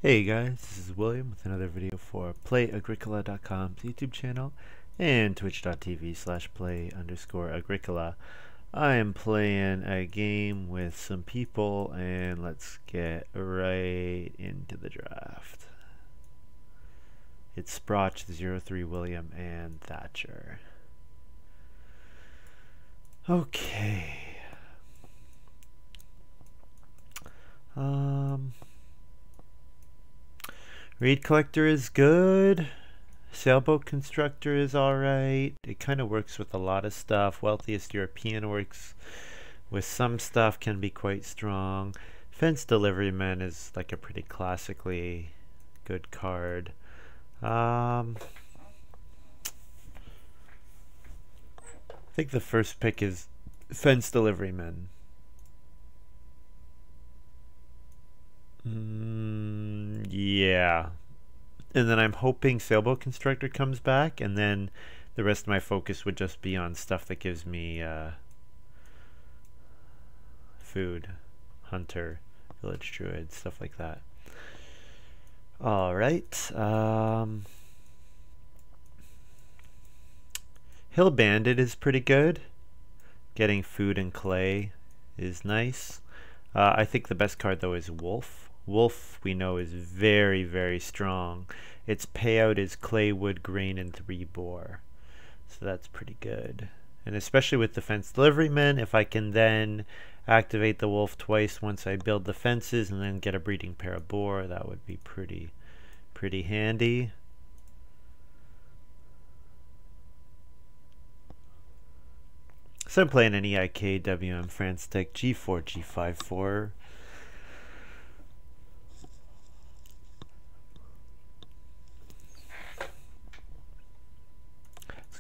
Hey guys, this is William with another video for Play-agricola.com's YouTube channel and twitch.tv/play_agricola. I am playing a game with some people and let's get right into the draft. It's Sprotch, 03 William, and Thatcher. Okay. Reed Collector is good. Sailboat Constructor is alright. It kind of works with a lot of stuff. Wealthiest European works with some stuff, can be quite strong. Fence Deliveryman is like a pretty classically good card. I think the first pick is Fence Deliveryman. Yeah. And then I'm hoping Sailboat Constructor comes back, and then the rest of my focus would just be on stuff that gives me food, hunter, village druid, stuff like that. Alright. Hill Bandit is pretty good. Getting food and clay is nice. I think the best card though is Wolf. Wolf, we know, is very, very strong. Its payout is clay, wood, grain, and 3 boar. So that's pretty good. And especially with the Fence Deliveryman, if I can then activate the wolf twice once I build the fences and then get a breeding pair of boar, that would be pretty handy. So I'm playing an EIK WM France deck, G4, G5, 4.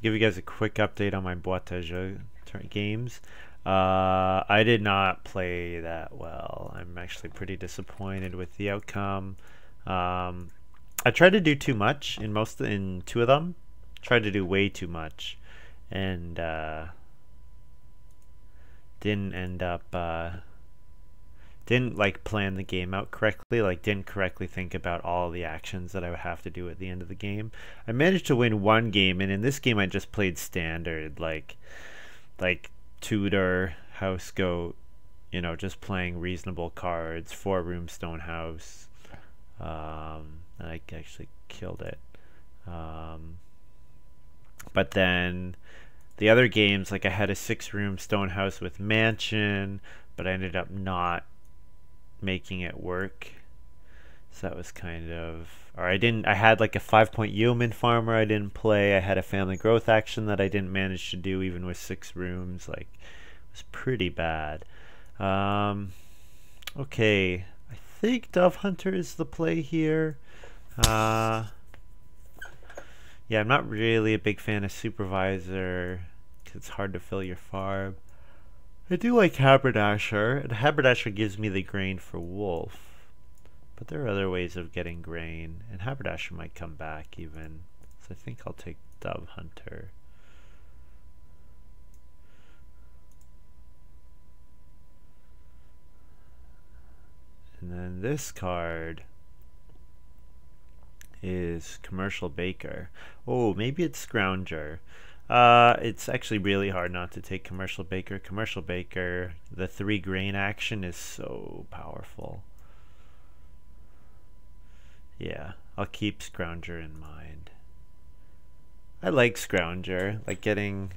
Give you guys a quick update on my boîte à jeu games. I did not play that well. I'm actually pretty disappointed with the outcome. I tried to do too much in 2 of them. Tried to do way too much, and didn't end up. Didn't like plan the game out correctly, like didn't correctly think about all the actions that I would have to do at the end of the game. I managed to win 1 game, and in this game I just played standard, like Tudor, House Goat, you know, just playing reasonable cards, 4-room stone house, and I actually killed it. But then the other games, like I had a 6-room stone house with mansion, but I ended up not making it work, so that was kind of, or I had like a 5-point yeoman farmer I didn't play. I had a family growth action that I didn't manage to do even with 6 rooms. Like, it was pretty bad. Okay, I think Dove Hunter is the play here. Yeah, I'm not really a big fan of Supervisor because it's hard to fill your farm. I do like Haberdasher, and Haberdasher gives me the grain for Wolf, but there are other ways of getting grain, and Haberdasher might come back even, so I think I'll take Dove Hunter. And then this card is Commercial Baker. Oh, maybe it's Scrounger. It's actually really hard not to take Commercial Baker. Commercial Baker, the 3 grain action is so powerful. Yeah, I'll keep Scrounger in mind. I like Scrounger, like getting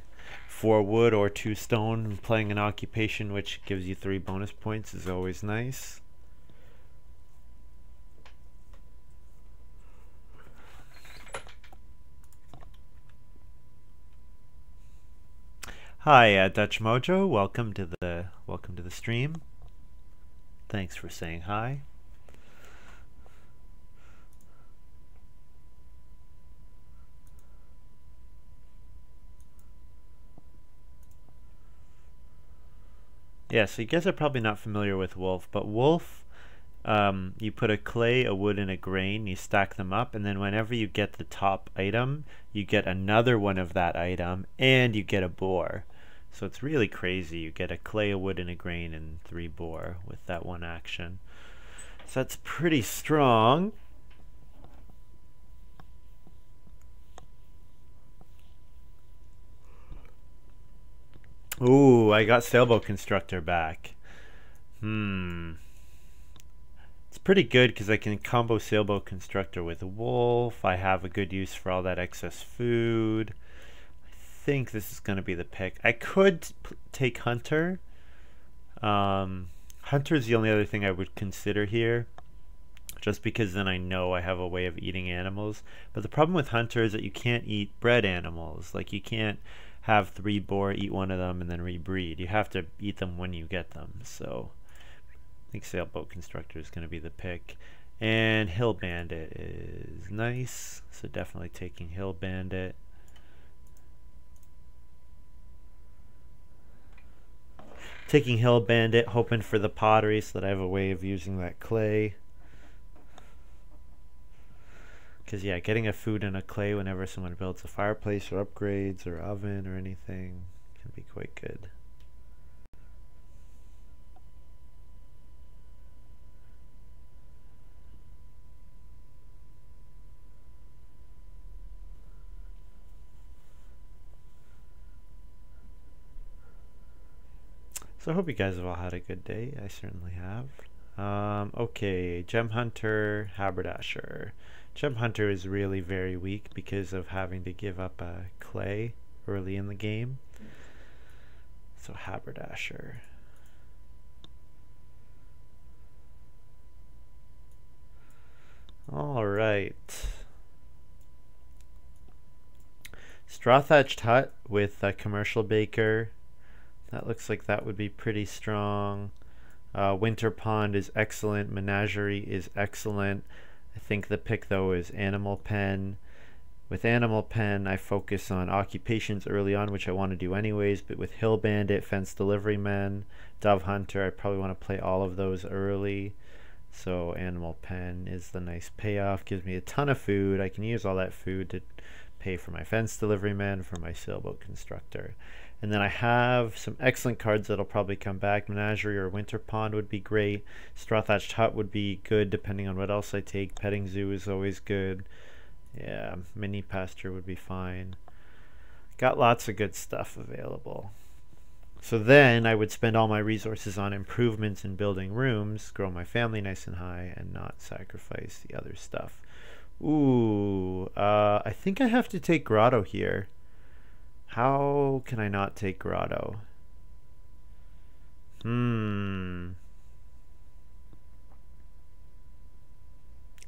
4 wood or 2 stone and playing an occupation which gives you 3 bonus points is always nice. Hi, Dutch Mojo. Welcome to the stream. Thanks for saying hi. Yeah, so you guys are probably not familiar with Wolf, but Wolf, you put a clay, a wood, and a grain, you stack them up, and then whenever you get the top item, you get another one of that item, and you get a boar. So it's really crazy. You get a clay, a wood, and a grain, and 3 boar with that one action. So that's pretty strong. Ooh, I got sailboat constructor back. It's pretty good because I can combo sailboat constructor with wolf. I have a good use for all that excess food. I think this is going to be the pick. I could take hunter. Hunter is the only other thing I would consider here, just because then I know I have a way of eating animals. But the problem with hunter is that you can't eat bred animals. Like, you can't have 3 boar, eat one of them, and then rebreed. You have to eat them when you get them. So I think sailboat constructor is going to be the pick. And hill bandit is nice, so definitely taking hill bandit. Taking hill bandit, hoping for the pottery so that I have a way of using that clay. Because yeah, getting a food and a clay whenever someone builds a fireplace or upgrades or oven or anything can be quite good. So I hope you guys have all had a good day. I certainly have. Okay, Gem Hunter, Haberdasher. Gem Hunter is really very weak because of having to give up clay early in the game. So Haberdasher. Alright. Straw thatched hut with a commercial baker. That looks like that would be pretty strong. Winter pond is excellent. Menagerie is excellent. I think the pick though is animal pen. With animal pen, I focus on occupations early on, which I want to do anyways. But with hill bandit, fence delivery men, dove hunter, I probably want to play all of those early. So animal pen is the nice payoff. Gives me a ton of food. I can use all that food to pay for my fence delivery man, for my sailboat constructor. And then I have some excellent cards that'll probably come back. Menagerie or Winter Pond would be great. Straw Thatched Hut would be good depending on what else I take. Petting Zoo is always good. Yeah, Mini Pasture would be fine. Got lots of good stuff available. So then I would spend all my resources on improvements in building rooms, grow my family nice and high, and not sacrifice the other stuff. Ooh, I think I have to take Grotto here. How can I not take Grotto?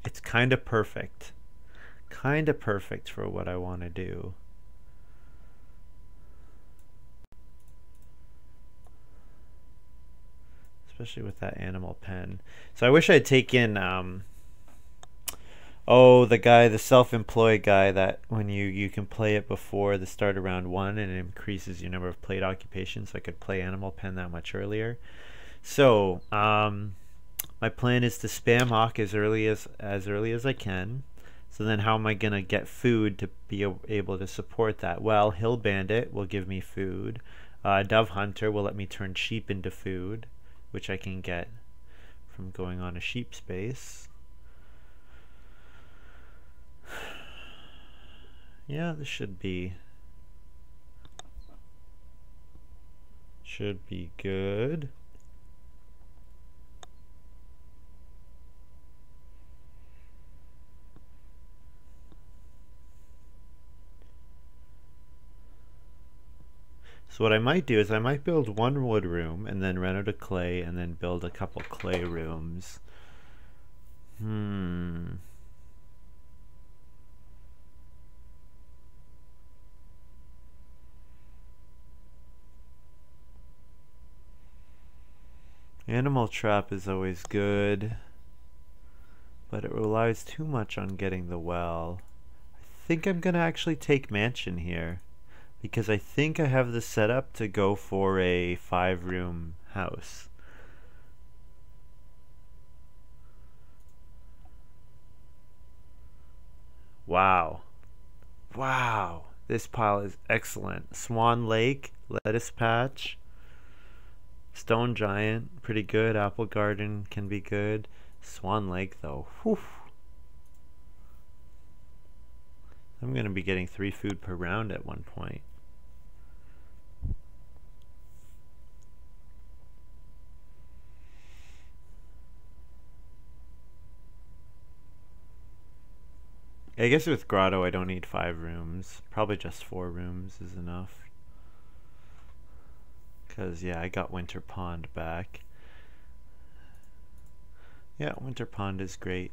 It's kind of perfect. Kind of perfect for what I want to do. Especially with that animal pen. So I wish I'd taken the guy, the self-employed guy, that when you can play it before the start of round 1 and it increases your number of played occupations, so I could play animal pen that much earlier. So my plan is to spam hawk as early as I can. So then how am I gonna get food to be able to support that? Well, hill bandit will give me food. Dove hunter will let me turn sheep into food, which I can get from going on a sheep space. Yeah, this should be good. So what I might do is I might build one wood room and then rent out a clay and then build a couple clay rooms. Animal trap is always good, but it relies too much on getting the well. I think I'm gonna actually take mansion here, because I think I have the setup to go for a 5-room house. Wow. Wow. This pile is excellent. Swan Lake, lettuce patch, Stone Giant, pretty good. Apple Garden can be good. Swan Lake though. Whew. I'm going to be getting 3 food per round at one point. I guess with Grotto I don't need 5 rooms. Probably just 4 rooms is enough. Because, yeah, I got Winter Pond back. Yeah, Winter Pond is great.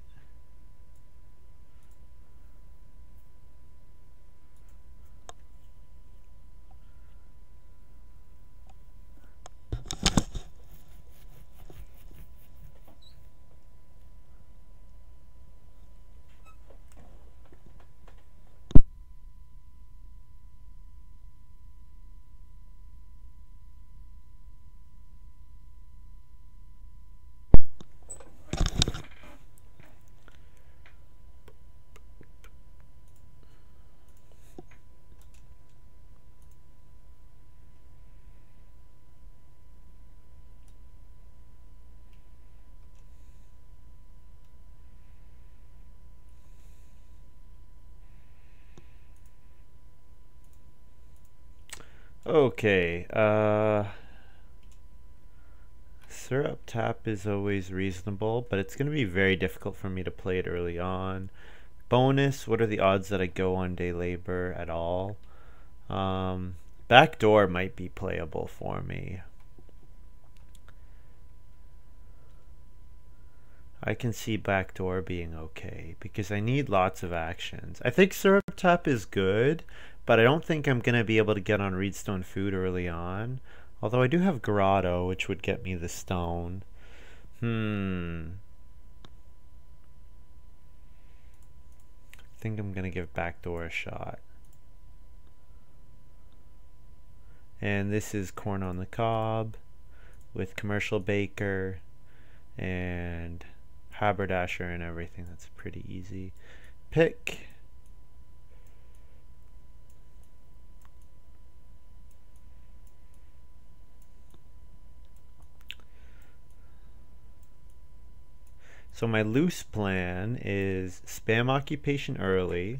Okay, Syrup Tap is always reasonable, but it's going to be very difficult for me to play it early on. Bonus, what are the odds that I go on day labor at all? Backdoor might be playable for me. I can see backdoor being okay because I need lots of actions. I think Syrup Tap is good, but I don't think I'm going to be able to get on Reedstone Food early on. Although I do have Grotto, which would get me the stone. I think I'm going to give backdoor a shot. And this is corn on the cob with commercial baker and haberdasher and everything. That's pretty easy. Pick. So my loose plan is spam occupation early,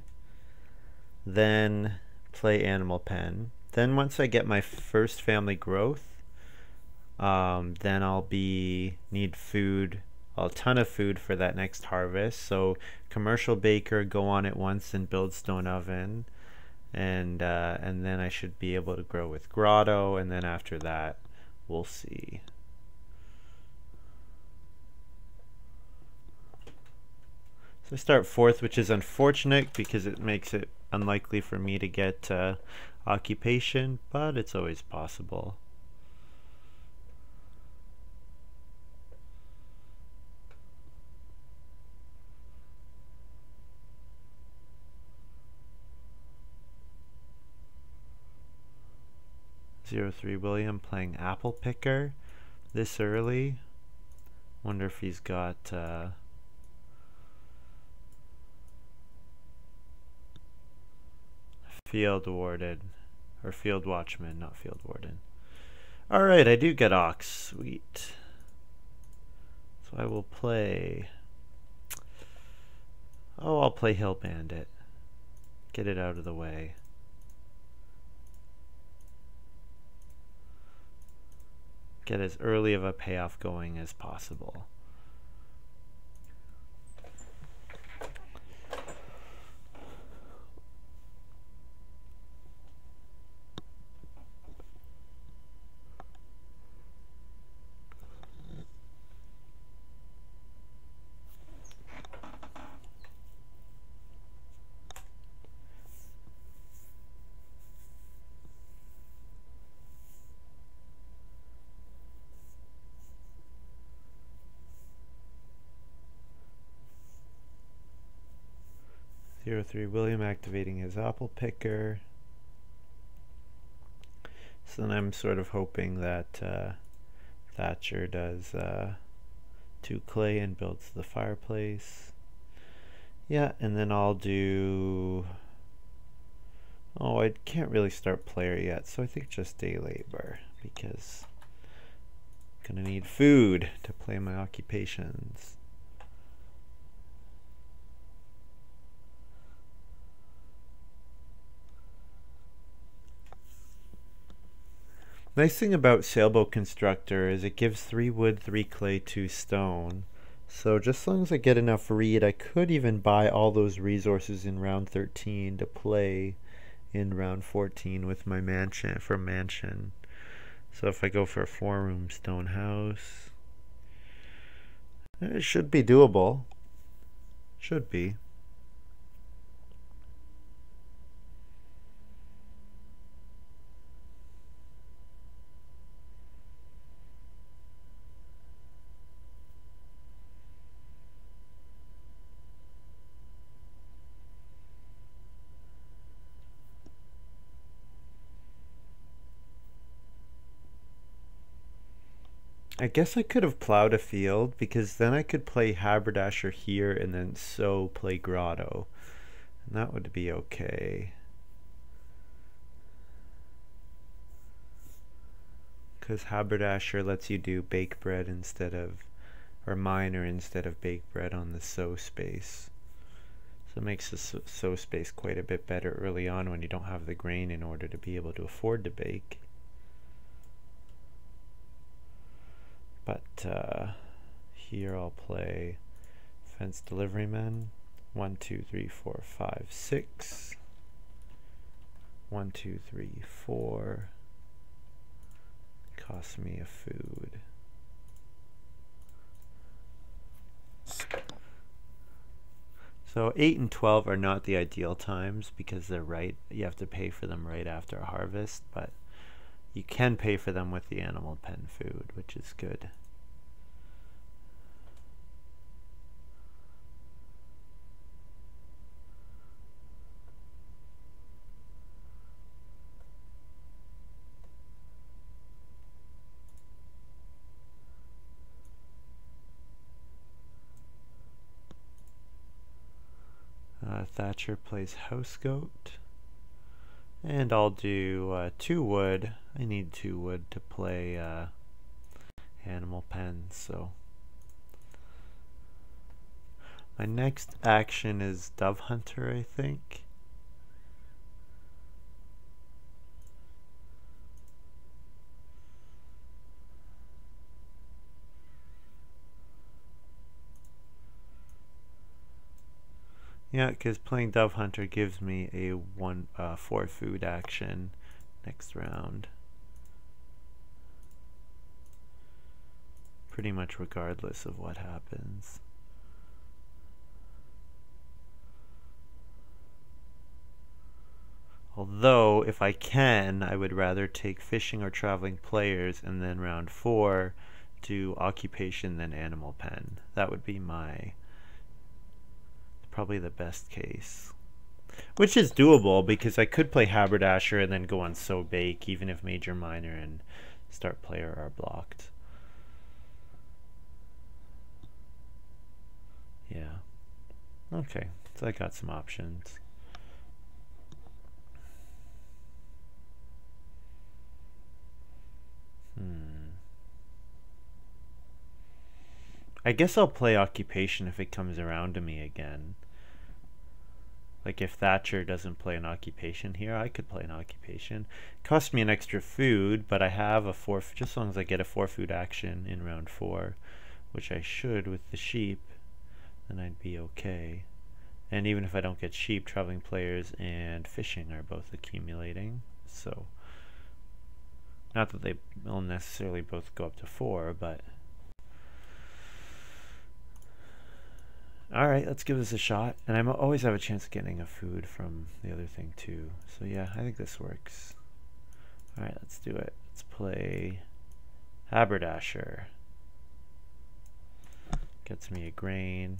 then play animal pen. Then once I get my first family growth, then I'll need food, a ton of food for that next harvest. So commercial baker, go on it once and build stone oven, and then I should be able to grow with Grotto, and then after that we'll see. So I start 4th, which is unfortunate because it makes it unlikely for me to get occupation, but it's always possible. (03) William playing apple picker this early. Wonder if he's got field warden or field watchman, not field warden. Alright, I do get ox. Sweet. So I will play. Oh, I'll play Hill Bandit. Get it out of the way. Get as early of a payoff going as possible. 03 William activating his apple picker. So then I'm sort of hoping that Thatcher does 2 clay and builds the fireplace. Yeah, and then I'll do... Oh, I can't really start player yet, so I think just day labor, because I'm gonna need food to play my occupations. Nice thing about Sailboat Constructor is it gives 3 wood, 3 clay, 2 stone. So just as long as I get enough reed, I could even buy all those resources in round 13 to play in round 14 with my mansion. So if I go for a 4-room stone house, it should be doable. Should be. I guess I could have plowed a field, because then I could play haberdasher here and then play grotto. And that would be okay. Because haberdasher lets you do bake bread instead of, or miner instead of bake bread on the sow space. So it makes the sow space quite a bit better early on when you don't have the grain in order to be able to afford to bake. But here I'll play fence delivery men. 1, 2, 3, 4, 5, 6. 1, 2, 3, 4. Cost me a food. So 8 and 12 are not the ideal times because you have to pay for them right after a harvest, but you can pay for them with the animal pen food, which is good. Thatcher plays house goat. And I'll do 2 wood. I need 2 wood to play animal pen, so. My next action is dove hunter, I think. Yeah, because playing Dove Hunter gives me a 4 food action next round. Pretty much regardless of what happens. Although, if I can, I would rather take fishing or traveling players and then round 4 do occupation than animal pen. That would be probably the best case. Which is doable because I could play haberdasher and then go on sow bake even if major, minor, and start player are blocked. Yeah. Okay, so I got some options. I guess I'll play occupation if it comes around to me again. Like if Thatcher doesn't play an occupation here, I could play an occupation. Cost me an extra food, but I have a 4, just as long as I get a 4 food action in round 4, which I should with the sheep, then I'd be okay. And even if I don't get sheep, traveling players and fishing are both accumulating. So, not that they will necessarily both go up to 4, but alright, let's give this a shot. And I always have a chance of getting a food from the other thing too. So yeah, I think this works. Alright, let's do it. Let's play haberdasher. Gets me a grain.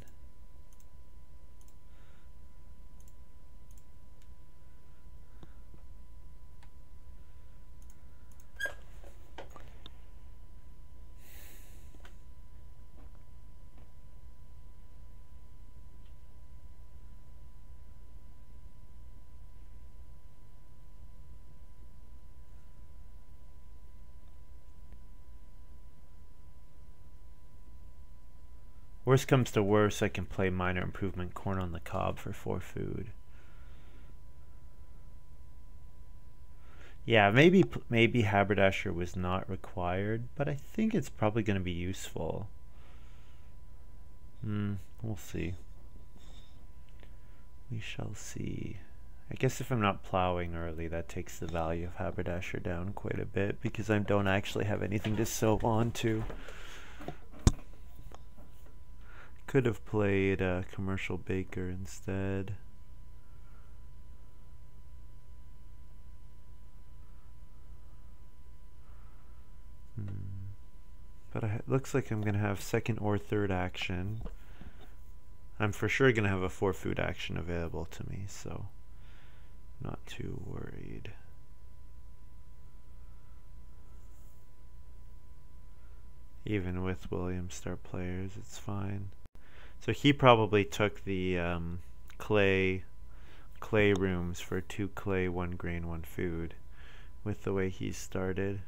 Worst comes to worst, I can play minor improvement corn on the cob for 4 food. Yeah, maybe haberdasher was not required, but I think it's probably going to be useful. We'll see. We shall see. I guess if I'm not plowing early, that takes the value of haberdasher down quite a bit because I don't actually have anything to sew onto. Could have played a commercial baker instead. But it looks like I'm going to have second or third action. I'm for sure going to have a 4-food action available to me, so not too worried. Even with William star players, it's fine. So he probably took the clay rooms for 2 clay, 1 grain, 1 food with the way he's started.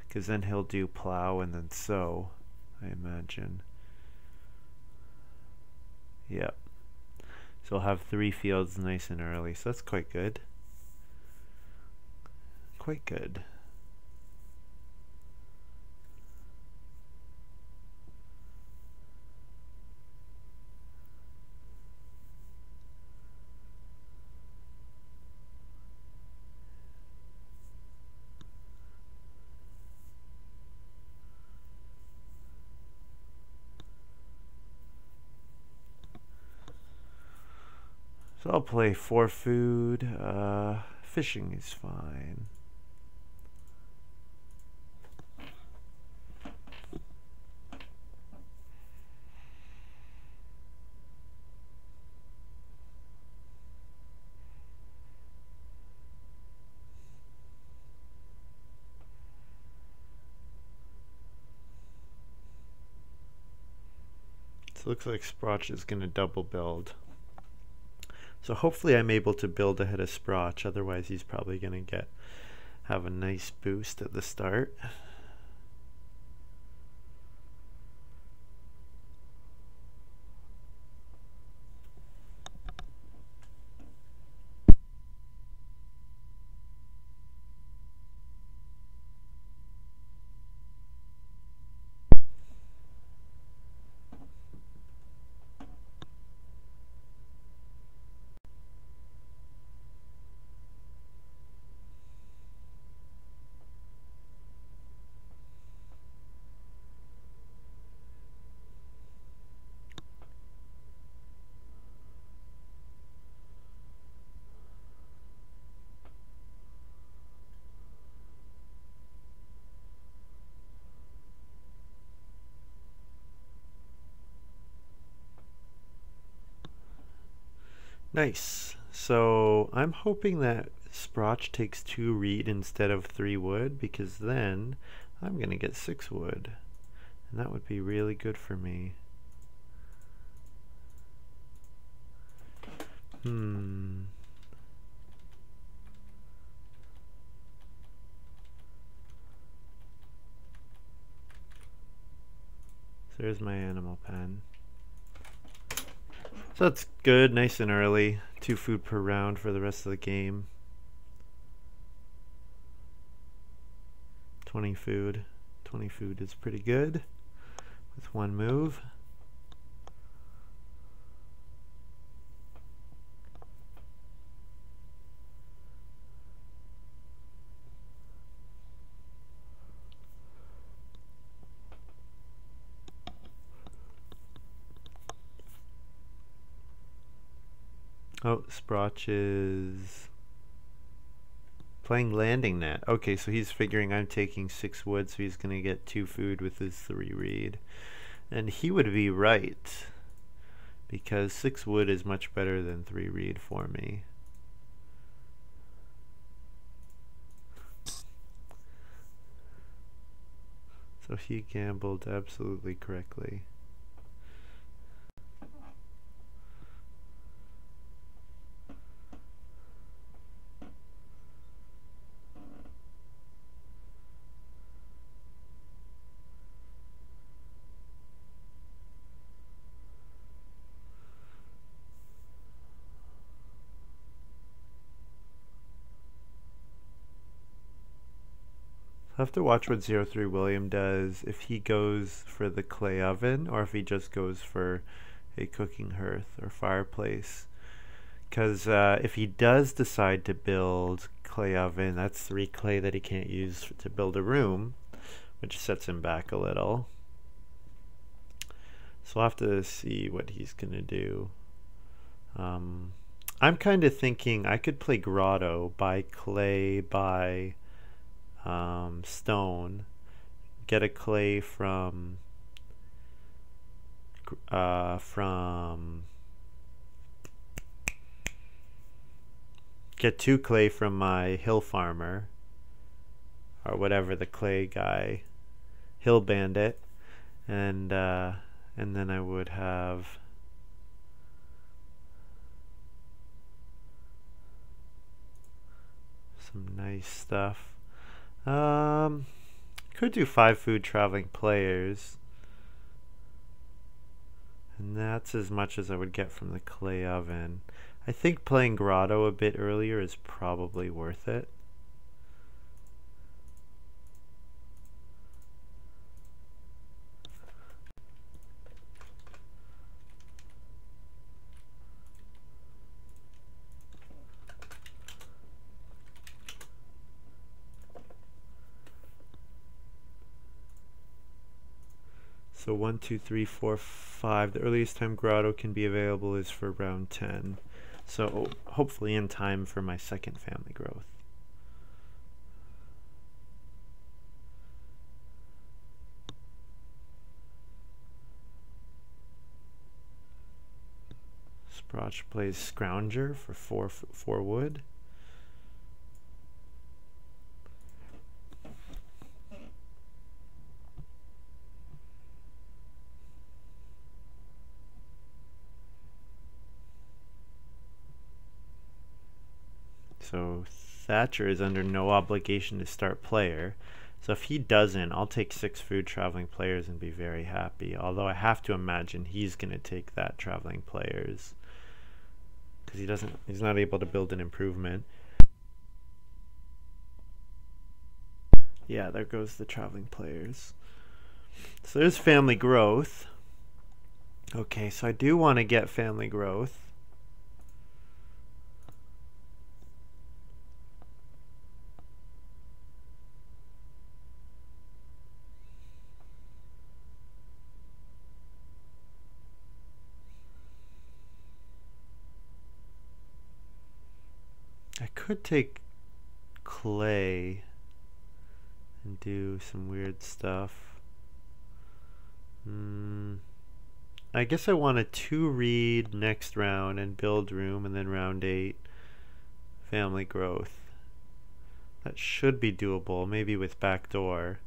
Because then he'll do plow and then sow, I imagine. Yep. So we'll have 3 fields nice and early, so that's quite good. Quite good. So I'll play 4 food. Fishing is fine. So it looks like Sprotch is going to double build. So hopefully I'm able to build ahead of Sprotch, otherwise he's probably going to have a nice boost at the start. Nice. So I'm hoping that Sprotch takes 2 reed instead of 3 wood, because then I'm going to get 6 wood. And that would be really good for me. So there's my animal pen. So that's good, nice and early. 2 food per round for the rest of the game. 20 food. 20 food is pretty good with 1 move. Oh, Sprotch is playing landing net. Okay, so he's figuring I'm taking 6 wood, so he's going to get 2 food with his 3 reed. And he would be right, because 6 wood is much better than 3 reed for me. So he gambled absolutely correctly. I'll have to watch what 03 William does, if he goes for the clay oven or if he just goes for a cooking hearth or fireplace. Because if he does decide to build clay oven, that's 3 clay that he can't use to build a room, which sets him back a little. So I'll have to see what he's going to do. I'm kind of thinking I could play grotto, buy clay, buy stone, get a clay from get 2 clay from my hill farmer or whatever the clay guy, hill bandit, and then I would have some nice stuff. Could do 5 food traveling players, and that's as much as I would get from the clay oven. I think playing grotto a bit earlier is probably worth it. So 1, 2, 3, 4, 5. The earliest time grotto can be available is for round 10. So hopefully in time for my second family growth. Sprotch plays Scrounger for 4 wood. So Thatcher is under no obligation to start player. So if he doesn't, I'll take 6 food traveling players and be very happy. Although I have to imagine he's going to take that traveling players because he's not able to build an improvement. Yeah, there goes the traveling players. So there's family growth. Okay, so I do want to get family growth. I could take clay and do some weird stuff. I guess I want a 2 read next round and build room, and then round 8 family growth. That should be doable, maybe with backdoor.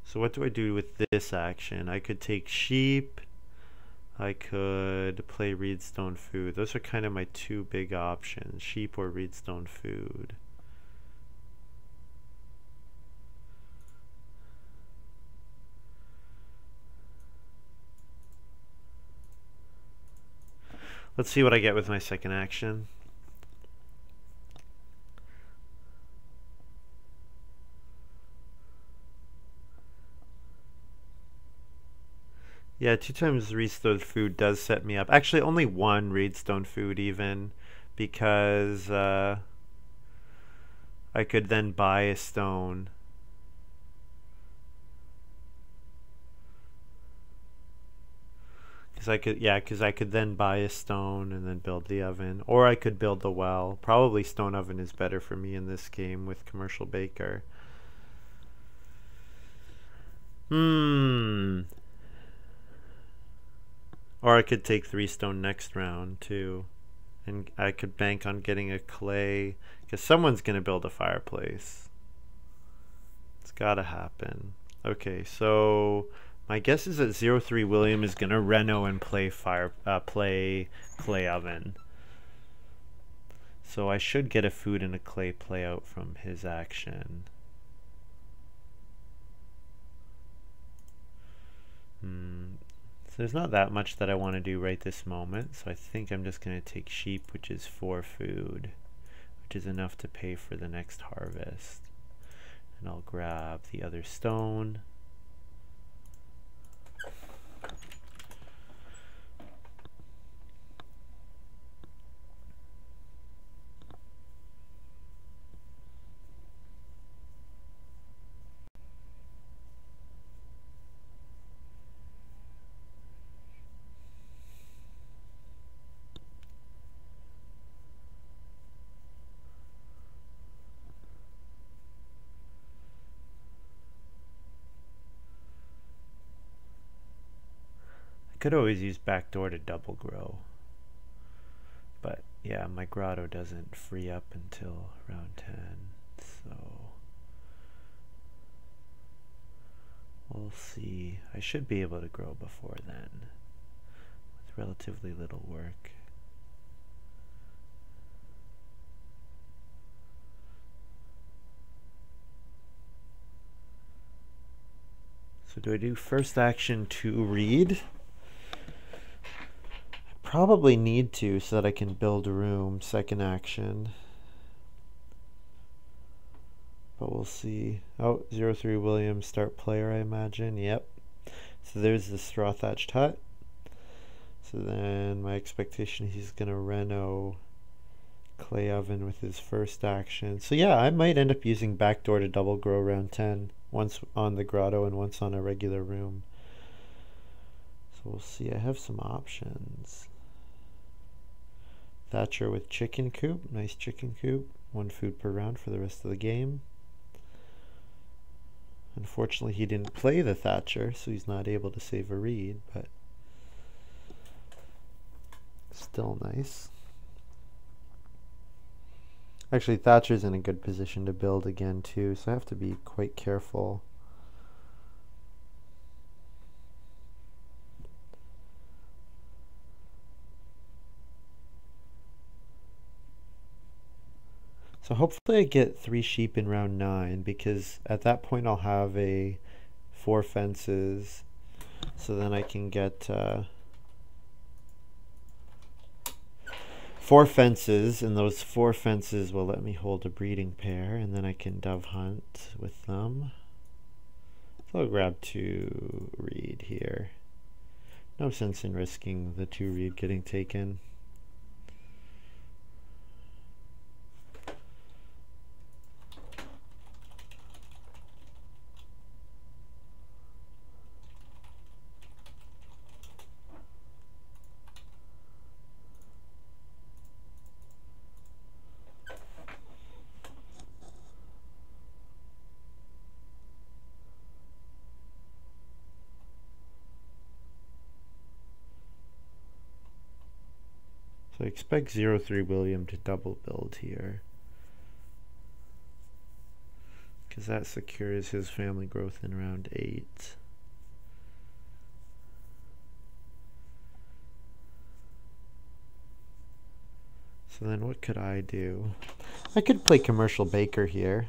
So what do I do with this action? I could take sheep. I could play reedstone food. Those are kind of my 2 big options, sheep or reedstone food. Let's see what I get with my second action. Yeah, 2 times reedstone food does set me up. Actually, only 1 reedstone food even, because I could then buy a stone. Because I could then buy a stone and then build the oven, or I could build the well. Probably stone oven is better for me in this game with commercial baker. Or I could take 3 stone next round too, and I could bank on getting a clay, because someone's gonna build a fireplace. It's gotta happen. Okay, so my guess is that 03 William is gonna reno and play clay oven. So I should get a food and a clay play out from his action. So there's not that much that I want to do right this moment, so I think I'm just going to take sheep, which is 4 food, which is enough to pay for the next harvest. And I'll grab the other stone. I could always use backdoor to double grow. But yeah, my grotto doesn't free up until round 10, so we'll see. I should be able to grow before then with relatively little work. So do I do first action to read? Probably need to so that I can build a room. Second action. But we'll see. Oh, 03 Williams, start player, I imagine. Yep. So there's the straw thatched hut. So then my expectation he's going to reno clay oven with his first action. So yeah, I might end up using backdoor to double grow round 10. Once on the grotto and once on a regular room. So we'll see. I have some options. Thatcher with chicken coop. Nice chicken coop. 1 food per round for the rest of the game. Unfortunately, he didn't play the Thatcher, so he's not able to save a read, but still nice. Actually, Thatcher's in a good position to build again, too, so I have to be quite careful. So hopefully I get 3 sheep in round 9, because at that point I'll have 4 fences, so then I can get 4 fences, and those 4 fences will let me hold a breeding pair, and then I can dove hunt with them. So I'll grab 2 reed here. No sense in risking the 2 reed getting taken. So I expect 03 William to double build here, because that secures his family growth in round 8. So then what could I do? I could play commercial baker here.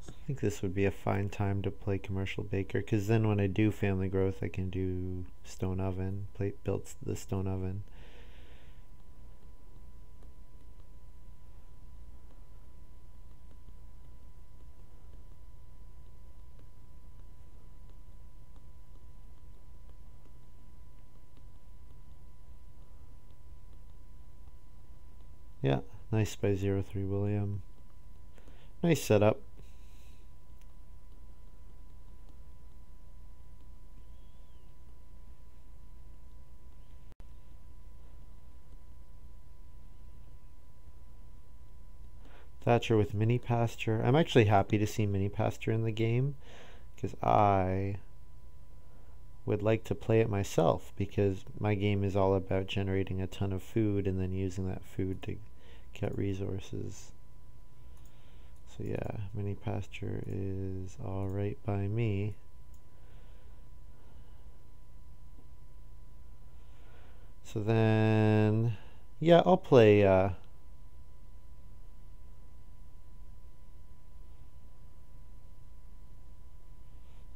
I think this would be a fine time to play commercial baker, because then when I do family growth I can do stone oven, build the stone oven. Yeah, nice by 03 William. Nice setup. Thatcher with mini pasture. I'm actually happy to see mini pasture in the game, because I would like to play it myself, because my game is all about generating a ton of food and then using that food to get resources. So yeah, mini pasture is alright by me. So then, yeah, I'll play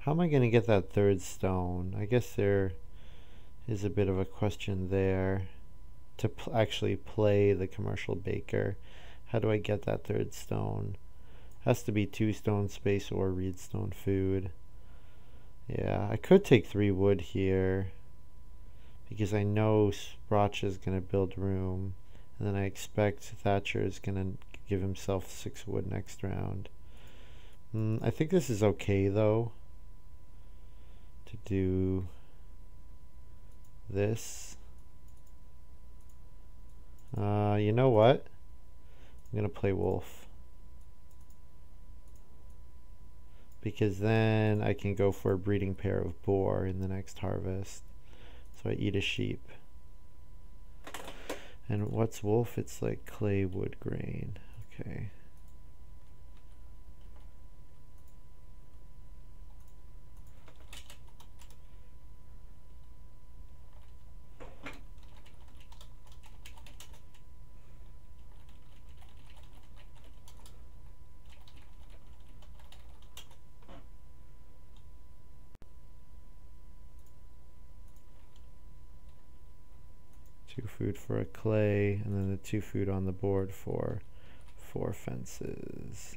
how am I going to get that 3rd stone? I guess there is a bit of a question there. to actually play the commercial baker. How do I get that third stone? Has to be 2 stone space or reedstone food. Yeah, I could take 3 wood here because I know Sprotch is going to build room, and then I expect Thatcher is going to give himself 6 wood next round. I think this is okay though, to do this. You know what? I'm going to play wolf, because then I can go for a breeding pair of boar in the next harvest. So I eat a sheep. And what's wolf? It's like clay, wood, grain. Okay. Two food for a clay, and then the 2 food on the board for 4 fences.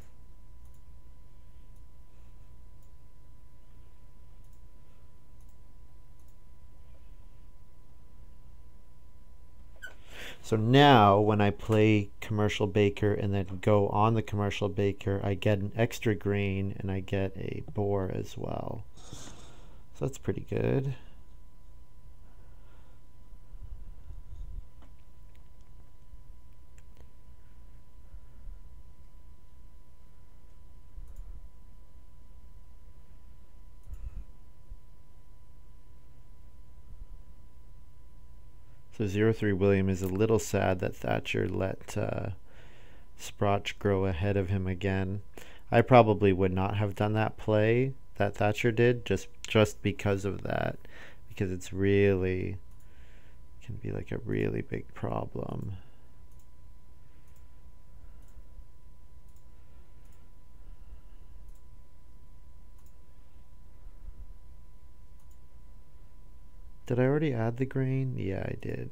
So now when I play commercial baker and then go on the commercial baker, I get an extra grain and I get a boar as well. So that's pretty good. So 03 William is a little sad that Thatcher let Sprotch grow ahead of him again. I probably would not have done that play that Thatcher did just because of that, because it's really can be like a really big problem. Did I already add the grain? Yeah, I did.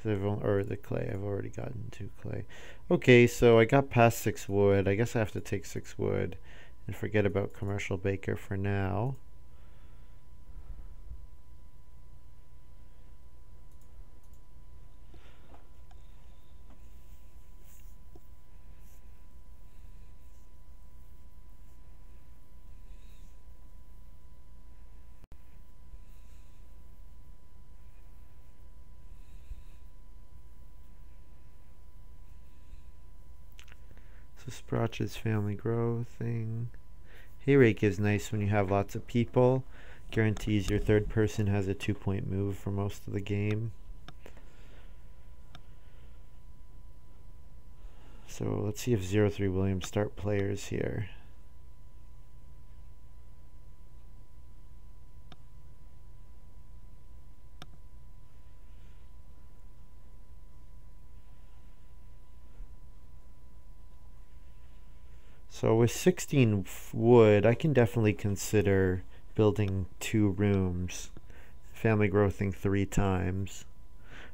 Or the clay. I've already gotten 2 clay. Okay, so I got past 6 wood. I guess I have to take 6 wood and forget about commercial baker for now. So Sprotch's family grow thing. Hayrake is nice when you have lots of people. Guarantees your third person has a 2-point move for most of the game. So let's see if 03 Williams start players here. So with 16 wood, I can definitely consider building 2 rooms, family growthing 3 times,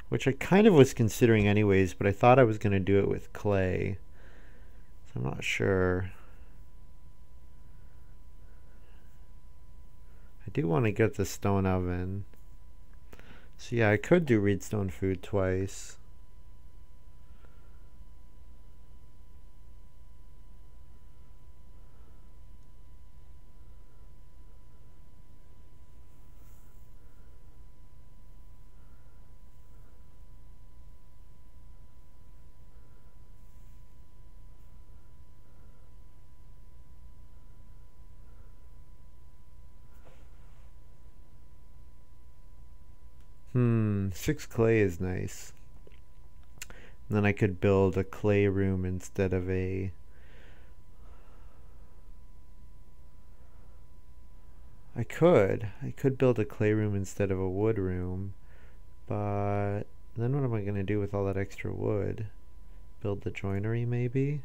which I kind of was considering anyways, but I thought I was going to do it with clay, so I'm not sure. I do want to get the stone oven. So yeah, I could do reedstone food twice. Hmm, 6 clay is nice. And then I could build a clay room instead of a... I could build a clay room instead of a wood room, but then what am I going to do with all that extra wood? Build the joinery maybe?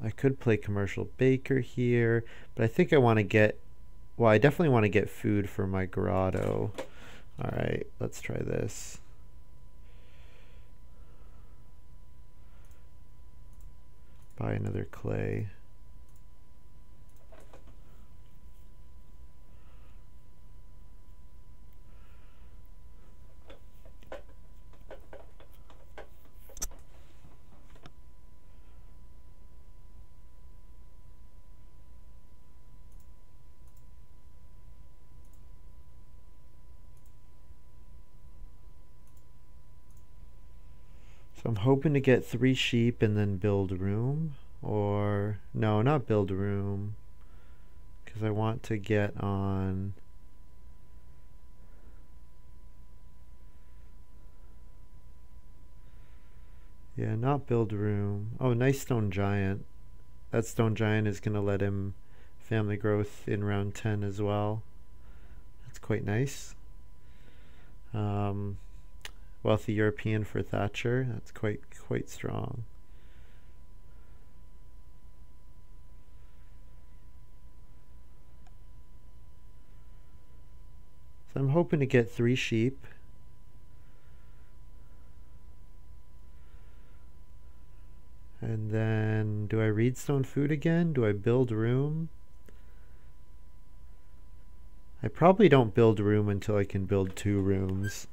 I could play commercial baker here, but I think I want to get well, I definitely want to get food for my grotto. All right, let's try this. Buy another clay. So I'm hoping to get 3 sheep and then build room. Or, no, not build room. Because I want to get on... Yeah, not build room. Oh, nice stone giant. That stone giant is going to let him family growth in round 10 as well. That's quite nice. Wealthy European for Thatcher. That's quite strong. So I'm hoping to get 3 sheep. And then, do I reedstone food again? Do I build room? I probably don't build room until I can build 2 rooms.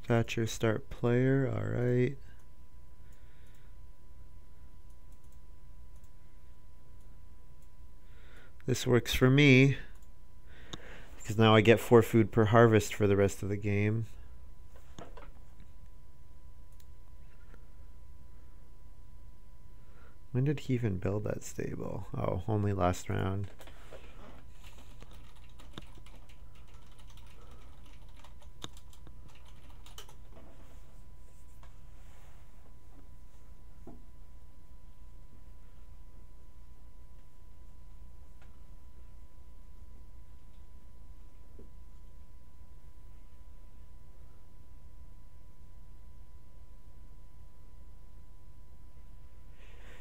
Thatcher start player, alright. This works for me, because now I get 4 food per harvest for the rest of the game. When did he even build that stable? Oh, only last round.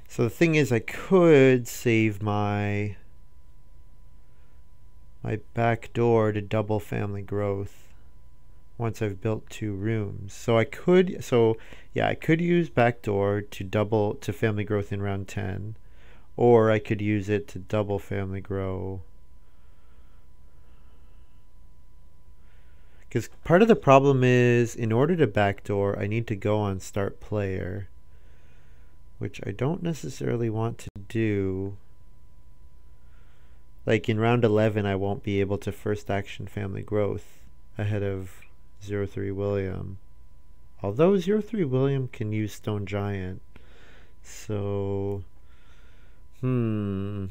So the thing is, I could save my back door to double family growth once I've built 2 rooms. So I could use back door to double to family growth in round 10, or I could use it to double family grow. Because part of the problem is, in order to backdoor, I need to go on start player, which I don't necessarily want to do. Like in round 11, I won't be able to first action family growth ahead of 03 William. Although 03 William can use stone giant. So, I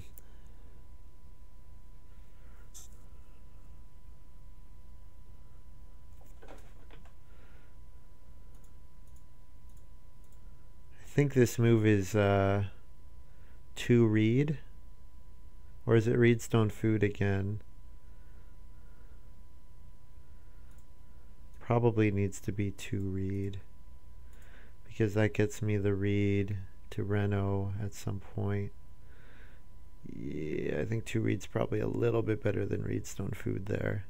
think this move is 2 reed. Or is it reedstone food again? Probably needs to be 2 reed, because that gets me the reed to Reno at some point. Yeah, I think 2 reed's probably a little bit better than reedstone food there,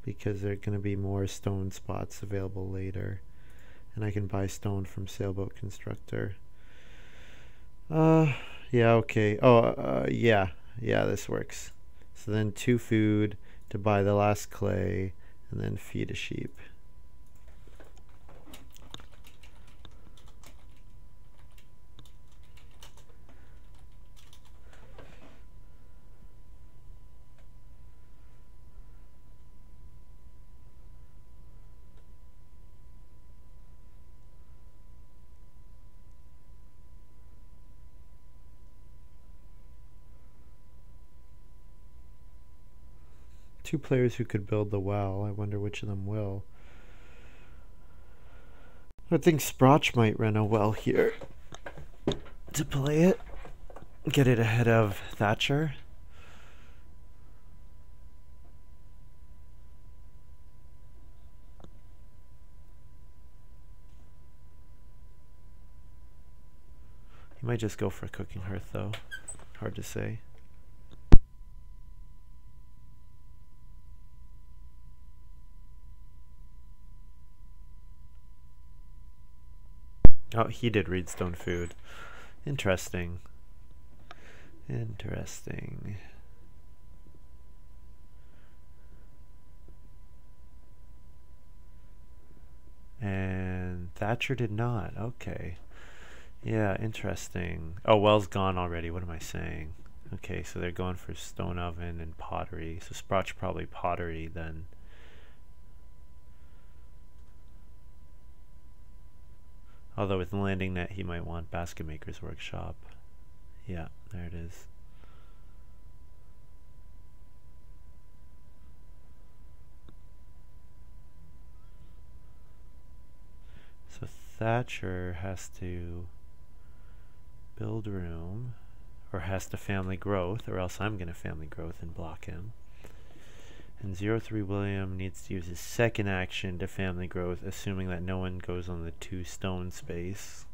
because there are going to be more stone spots available later, and I can buy stone from Sailboat Constructor. Yeah, okay. Oh, yeah, this works. So then 2 food to buy the last clay, and then feed a sheep. two players who could build the well. I wonder which of them will. I think Sprotch might run a well here to play it. Get it ahead of Thatcher. He might just go for a cooking hearth though. Hard to say. Oh, he did read stone food. Interesting. Interesting. And Thatcher did not. Okay. Yeah, interesting. Oh, well's gone already. What am I saying? Okay, so they're going for stone oven and pottery. So Sprotch probably pottery then. Although with landing net, he might want basket maker's workshop. Yeah, there it is. So Thatcher has to build room, or has to family growth, or else I'm going to family growth and block him. And 03 William needs to use his second action to family growth, assuming that no one goes on the 2 stone space.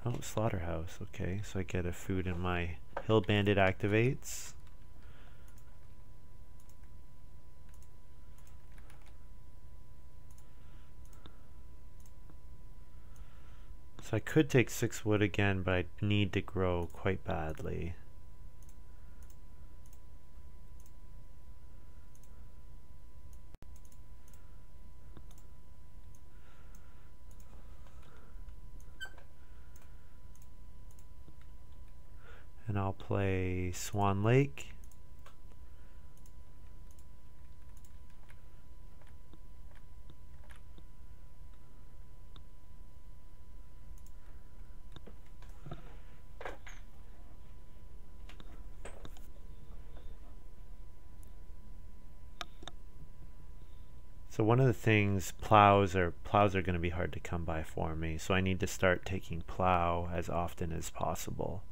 Oh, slaughterhouse. Okay, so I get a food and my hill bandit activates. So I could take 6 wood again, but I need to grow quite badly. And I'll play Swan Lake. So one of the things, plows are going to be hard to come by for me, so I need to start taking plow as often as possible.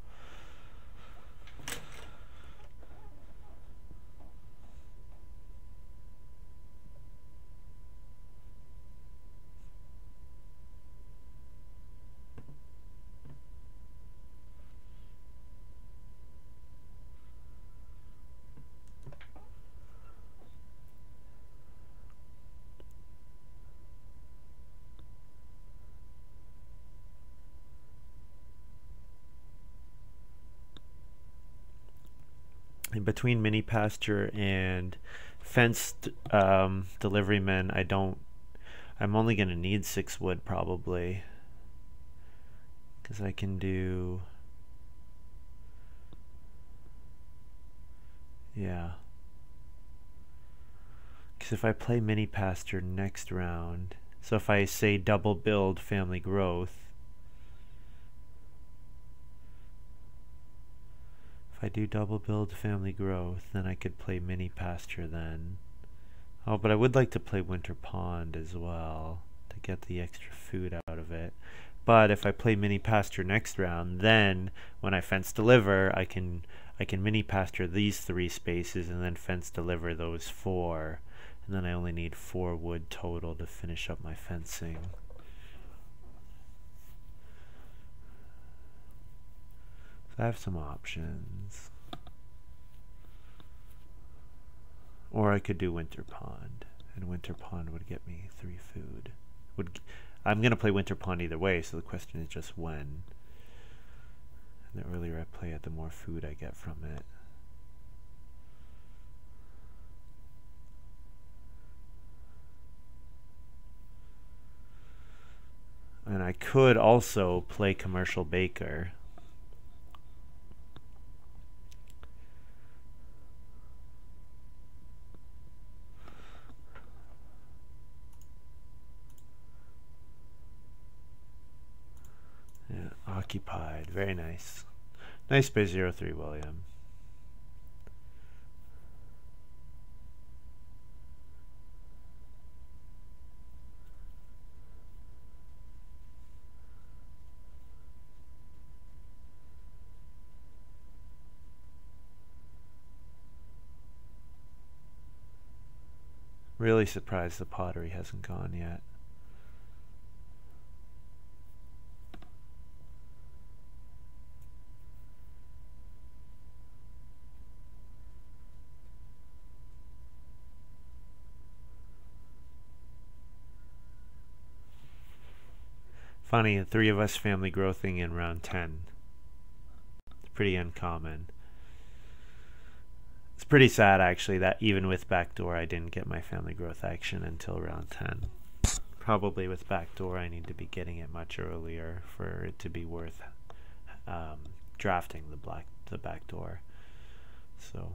In between mini pasture and fenced delivery men, I'm only going to need 6 wood probably, because I can do, yeah, because if I play mini pasture next round, so if I say double build family growth, if I do double build family growth, then I could play mini pasture then. Oh, but I would like to play winter pond as well to get the extra food out of it. But if I play mini pasture next round, then when I fence deliver, I can mini pasture these 3 spaces and then fence deliver those 4. And then I only need 4 wood total to finish up my fencing. I have some options. Or I could do winter pond, and winter pond would get me 3 food. I'm going to play winter pond either way, so the question is just when. And the earlier I play it, the more food I get from it. And I could also play commercial baker. Occupied. Very nice. Nice by 03 William. Really surprised the pottery hasn't gone yet. Funny, the three of us family growthing in round 10. It's pretty uncommon. It's pretty sad actually that even with backdoor I didn't get my family growth action until round 10. Probably with backdoor I need to be getting it much earlier for it to be worth drafting the backdoor. So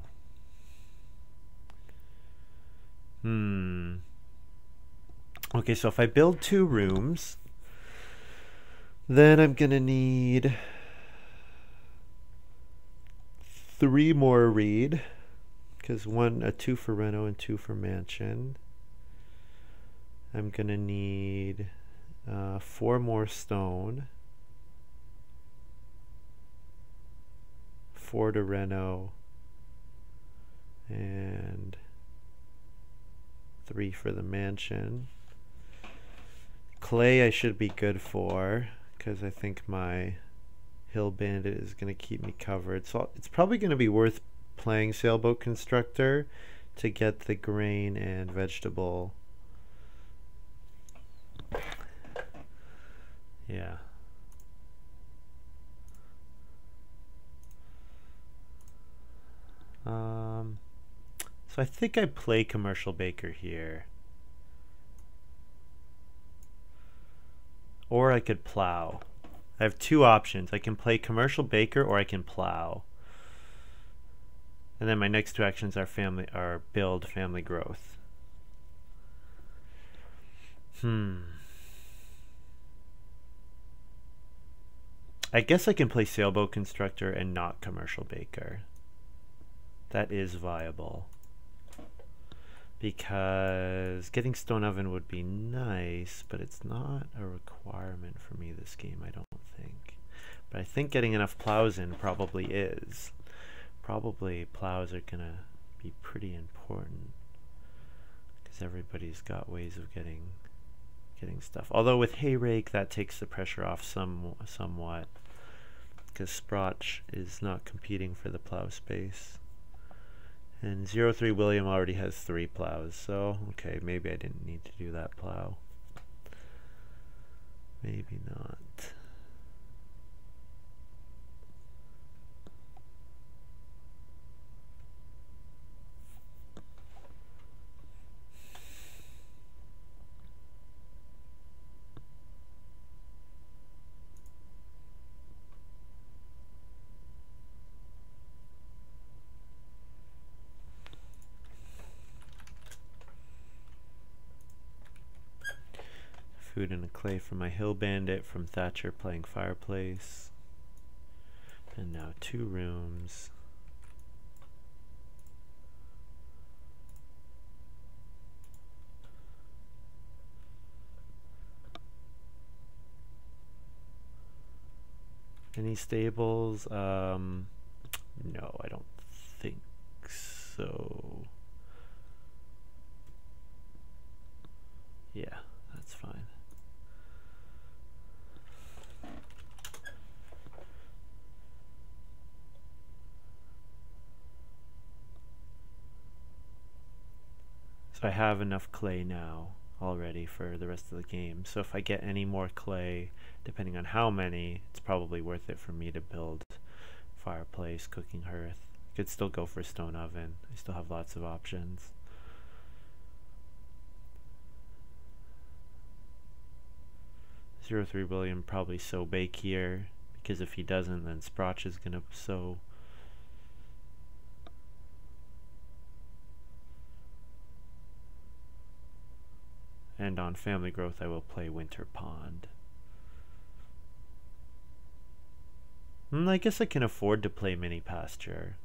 okay, so if I build 2 rooms, then I'm gonna need 3 more reed, because 2 for reno and 2 for mansion. I'm gonna need 4 more stone, 4 to reno, and 3 for the mansion. Clay I should be good for, because I think my hill bandit is going to keep me covered. So it's probably going to be worth playing sailboat constructor to get the grain and vegetable. Yeah. So I think I play commercial baker here. Or I could plow. I have 2 options. I can play commercial baker or I can plow. And then my next 2 actions are build family growth. I guess I can play sailboat constructor and not commercial baker. That is viable. Because getting stone oven would be nice, but it's not a requirement for me this game, I don't think. But I think getting enough plows in probably is. Probably plows are gonna be pretty important, because everybody's got ways of getting stuff. Although with hay rake that takes the pressure off somewhat, because sprotch is not competing for the plow space. And 03 William already has 3 plows, so okay, maybe I didn't need to do that plow. Maybe not. Food and a clay for my hill bandit from Thatcher playing fireplace. And now 2 rooms. Any stables? No, I don't think so. Yeah, that's fine. So I have enough clay now already for the rest of the game. So if I get any more clay, depending on how many, it's probably worth it for me to build fireplace, cooking hearth. Could still go for stone oven. I still have lots of options. .03 William probably sow bake here, because if he doesn't, then Sprotch is gonna sow. And on family growth I will play winter pond. I guess I can afford to play mini pasture,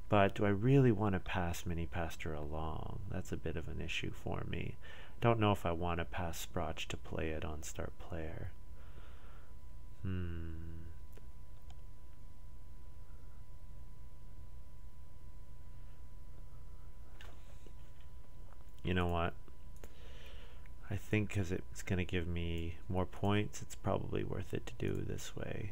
but do I really want to pass mini pasture along? That's a bit of an issue for me. Don't know if I want to pass Sprotch to play it on start player. You know know what? I think because it's going to give me more points, it's probably worth it to do this way.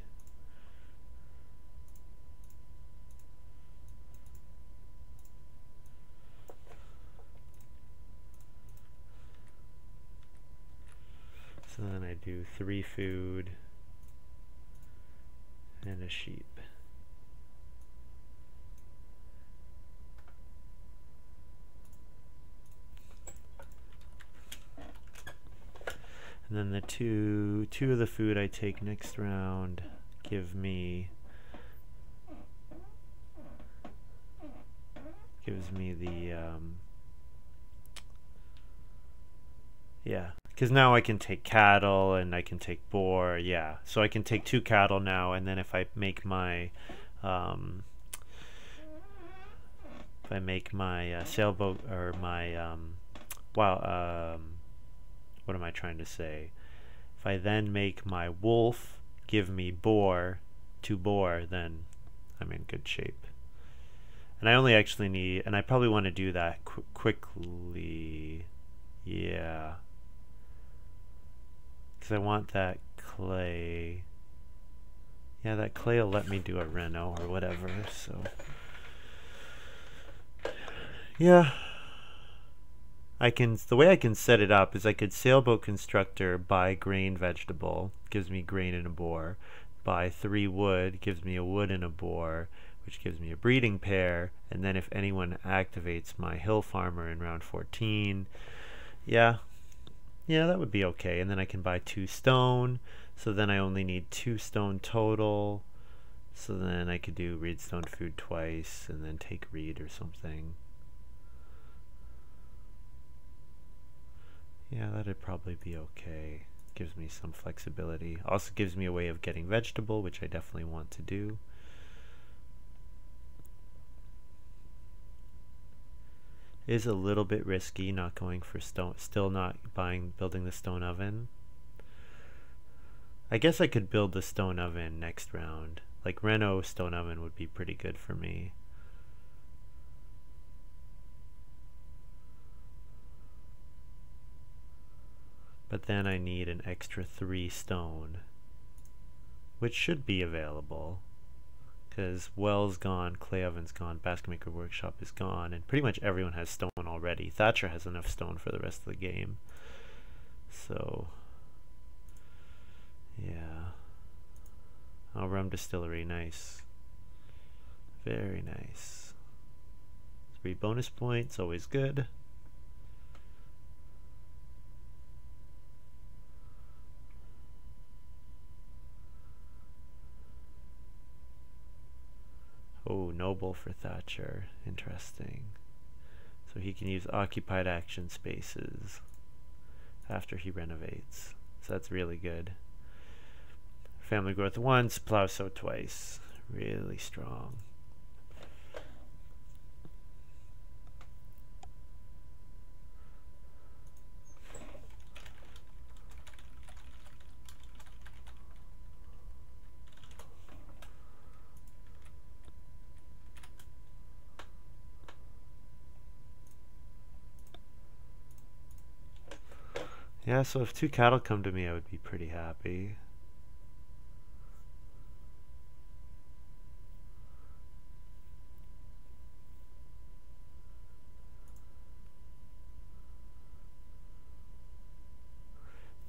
So then I do 3 food and a sheep. And then the two of the food I take next round gives me the yeah, because now I can take cattle and I can take boar. Yeah, so I can take 2 cattle now, and then if I make my sailboat or my what am I trying to say? If I then make my wolf give me boar, 2 boar, then I'm in good shape. And I only actually need, and I probably want to do that quickly. Yeah. Because I want that clay. Yeah, that clay will let me do a reno or whatever, so. Yeah. The way I can set it up is I could sailboat constructor, buy grain vegetable, gives me grain and a boar, buy 3 wood, gives me a wood and a boar, which gives me a breeding pair, and then if anyone activates my hill farmer in round 14, yeah, that would be okay. And then I can buy 2 stone, so then I only need 2 stone total, so then I could do reedstone food twice, and then take reed or something. Yeah, that'd probably be okay. Gives me some flexibility. Also gives me a way of getting vegetable, which I definitely want to do. It is a little bit risky not going for stone, still not building the stone oven. I guess I could build the stone oven next round. Like Reno stone oven would be pretty good for me. But then I need an extra 3 stone, which should be available, because well's gone, clay oven's gone, basket maker workshop is gone, and pretty much everyone has stone already. Thatcher has enough stone for the rest of the game. So, yeah. Oh, rum distillery, nice. Very nice. 3 bonus points, always good. Oh, noble for Thatcher. Interesting. So he can use occupied action spaces after he renovates. So that's really good. Family growth once, plow sow twice. Really strong. Yeah, so if 2 cattle come to me, I would be pretty happy.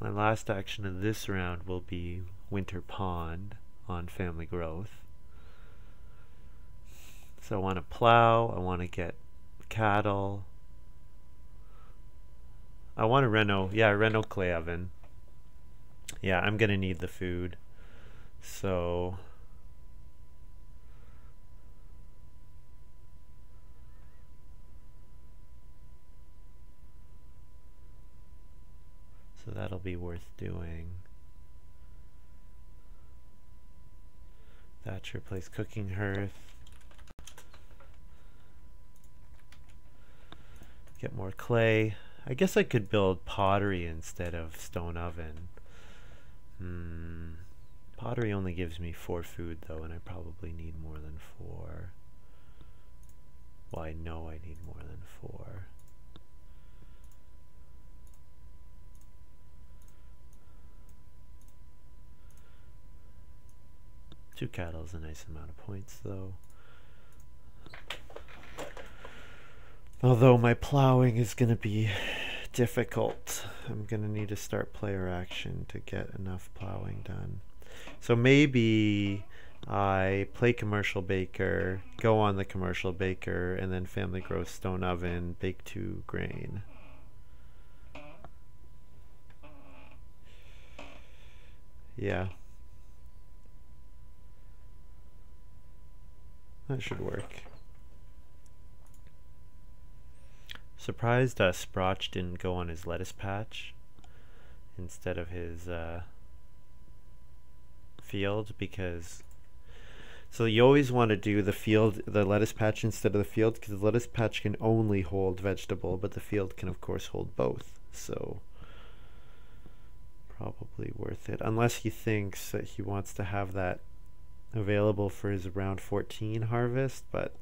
My last action of this round will be Winter Pond on family growth. So I want to plow, I want to get cattle. I want a Reno clay oven. Yeah, I'm gonna need the food. So that'll be worth doing. Thatcher plays cooking hearth. Get more clay. I guess I could build pottery instead of stone oven. Pottery only gives me 4 food though, and I probably need more than 4. Well, I know I need more than 4. 2 cattle is a nice amount of points, though. Although my plowing is going to be difficult. I'm going to need to start player action to get enough plowing done. So maybe I play commercial baker, go on the commercial baker, and then family growth stone oven, bake 2 grain. Yeah. That should work. Surprised Sprotch didn't go on his lettuce patch instead of his field, because so you always want to do the lettuce patch instead of the field, because the lettuce patch can only hold vegetable, but the field can of course hold both. So probably worth it, unless he thinks that he wants to have that available for his round 14 harvest. But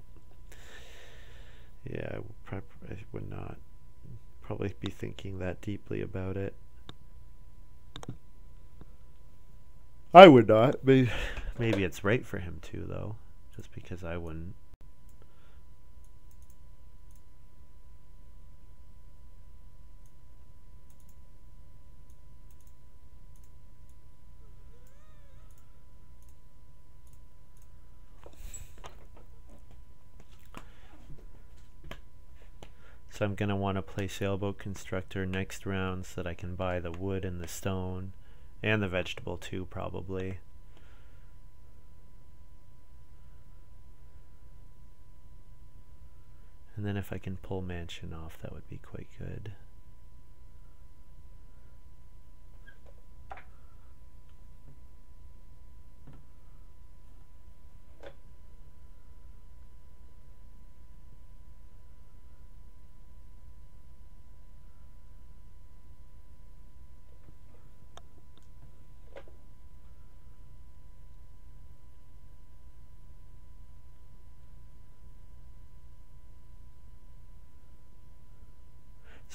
yeah, I would not probably be thinking that deeply about it. I would not. Maybe it's right for him to, though, just because I wouldn't. So I'm going to want to play Sailboat Constructor next round so that I can buy the wood and the stone and the vegetable too, probably. And then if I can pull mansion off, that would be quite good.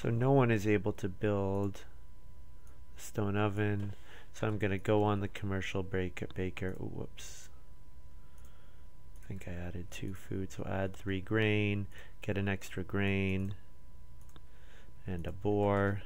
So no one is able to build a stone oven. So I'm going to go on the commercial baker. Ooh, whoops. I think I added 2 food. So add 3 grain, get an extra grain, and a boar.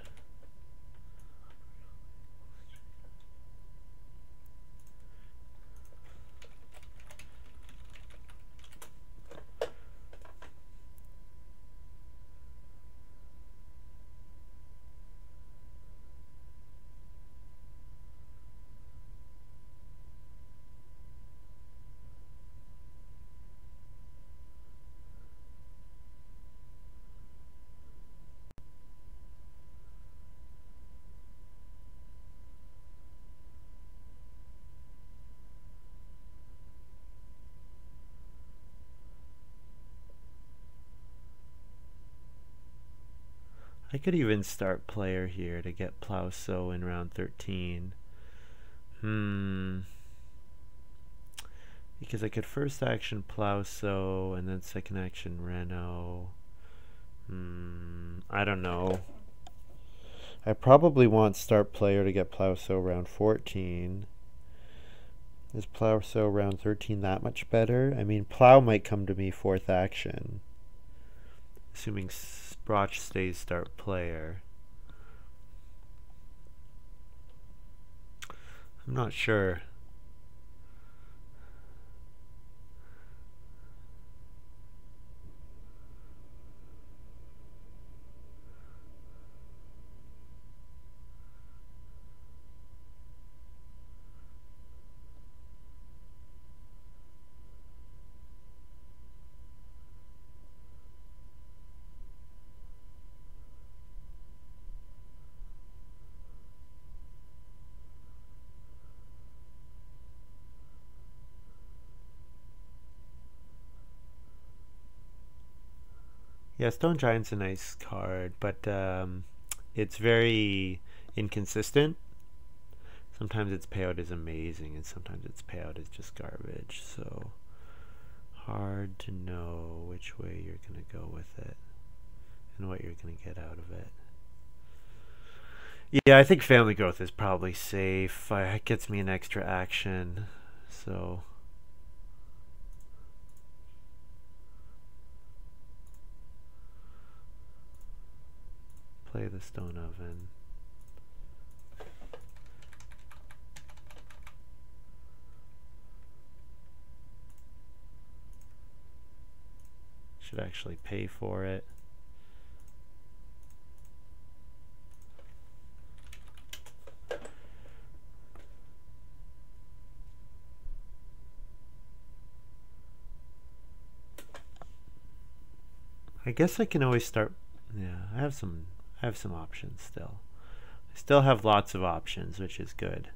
I could even start player here to get plow sow in round 13. Because I could first action plow sow and then second action reno. I don't know. I probably want start player to get plow sow round 14. Is plow sow round 13 that much better? I mean, plow might come to me 4th action, assuming sprotch stays start player. I'm not sure. Yeah, Stone Giant's a nice card, but it's very inconsistent. Sometimes its payout is amazing, and sometimes its payout is just garbage. So hard to know which way you're going to go with it and what you're going to get out of it. Yeah, I think family growth is probably safe. It gets me an extra action, so play the stone oven. Should actually pay for it. I guess I can always start. Yeah, I have some options still. I still have lots of options, which is good.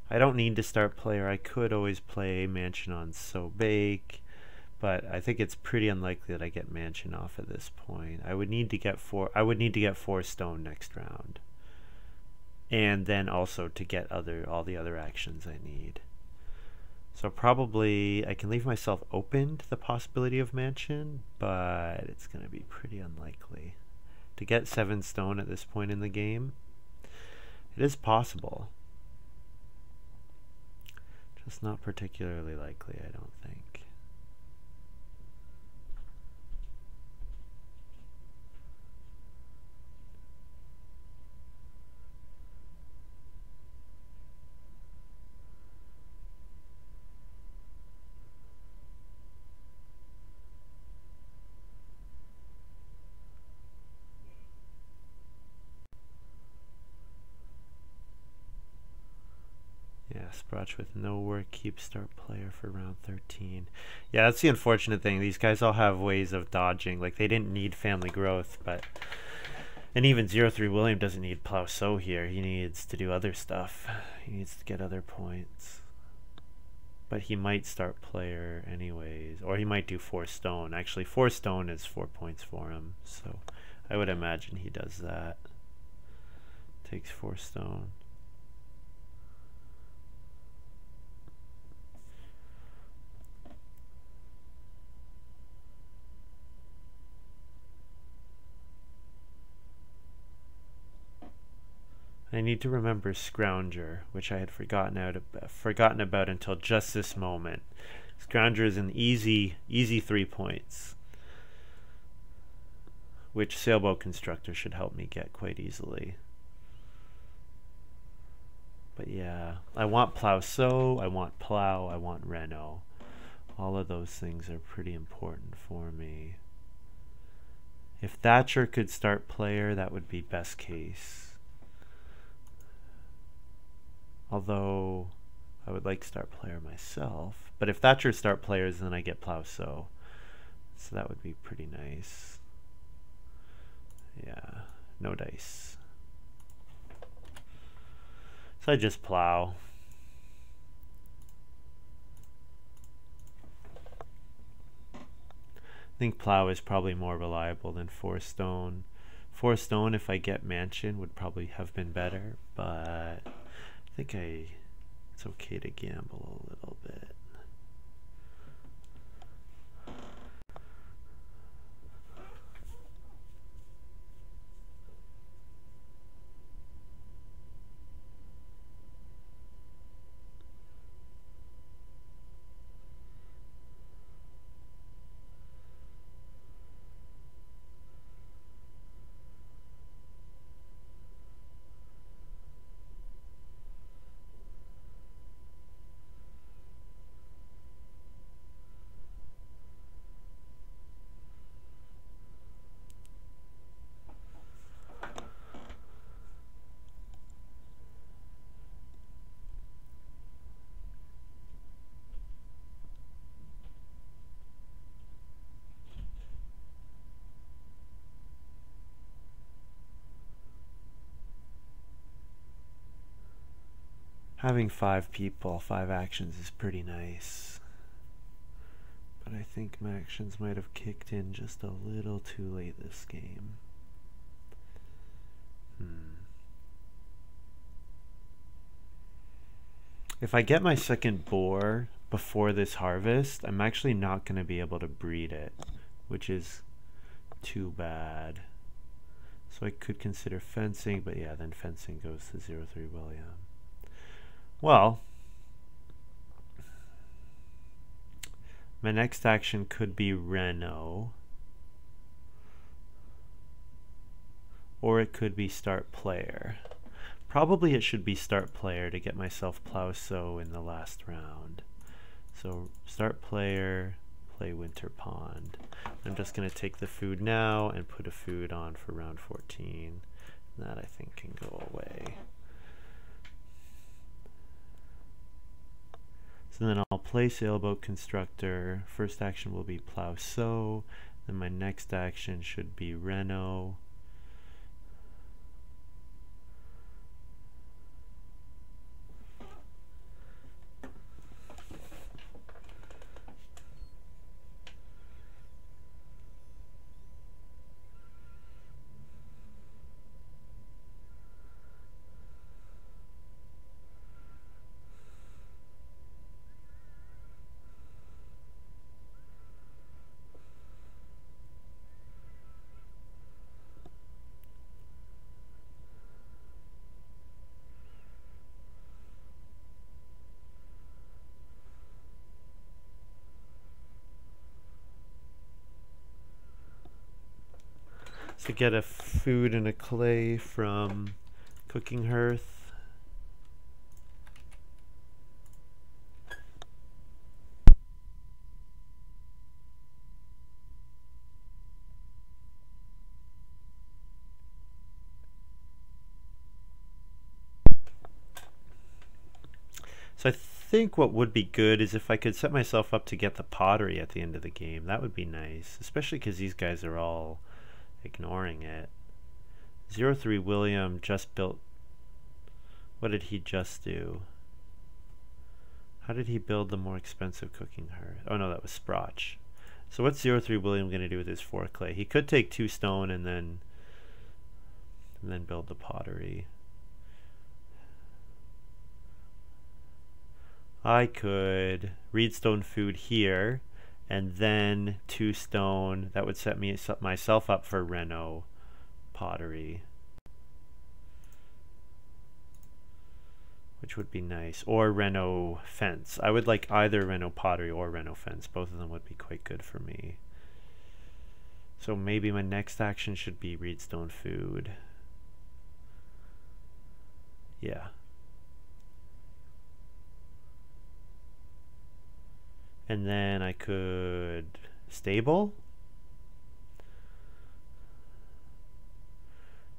I don't need to start player. I could always play mansion on so bake, but I think it's pretty unlikely that I get mansion off at this point. I would need to get 4 stone next round, and then also to get all the other actions I need. So probably I can leave myself open to the possibility of mansion, but it's going to be pretty unlikely. To get 7 stone at this point in the game, it is possible. Just not particularly likely, I don't think. Yeah, sprotch with no work, keep start player for round 13. Yeah, that's the unfortunate thing. These guys all have ways of dodging. Like, they didn't need family growth, but... And even 03 William doesn't need plow sow here. He needs to do other stuff. He needs to get other points. But he might start player anyways. Or he might do 4 stone. Actually, 4 stone is 4 points for him. So I would imagine he does that. Takes 4 stone. I need to remember Scrounger, which I had forgotten about until just this moment. Scrounger is an easy 3 points, which Sailboat Constructor should help me get quite easily. But yeah, I want plow sow, I want plow, I want reno. All of those things are pretty important for me. If Thatcher could start player, that would be best case. Although I would like start player myself. But if Thatcher start players, then I get plow sow. So that would be pretty nice. Yeah, no dice. So I just plow. I think plow is probably more reliable than 4 stone. 4 stone, if I get mansion, would probably have been better, but I think it's okay to gamble a little bit. Having 5 people, 5 actions is pretty nice. But I think my actions might have kicked in just a little too late this game. If I get my second boar before this harvest, I'm actually not going to be able to breed it, which is too bad. So I could consider fencing, but yeah, then fencing goes to 03 William. Well, my next action could be Reno. or it could be start player. Probably it should be start player to get myself plow sow in the last round. So start player, play winter pond. I'm just going to take the food now and put a food on for round 14. That I think can go away. So then I'll play sailboat constructor. First action will be plow sow. Then my next action should be reno. So get a food and a clay from Cooking Hearth. So I think what would be good is if I could set myself up to get the pottery at the end of the game. That would be nice, especially because these guys are all ignoring it. 03 William just built. What did he just do? How did he build the more expensive Cooking Hearth? Oh no, that was sprotch. So what's 03 William going to do with his 4 clay? He could take 2 stone and then build the pottery. I could reedstone food here and then 2 stone. That would set myself up for reno pottery, which would be nice. Or reno fence. I would like either reno pottery or reno fence. Both of them would be quite good for me. So maybe my next action should be reedstone food. Yeah. And then I could stable.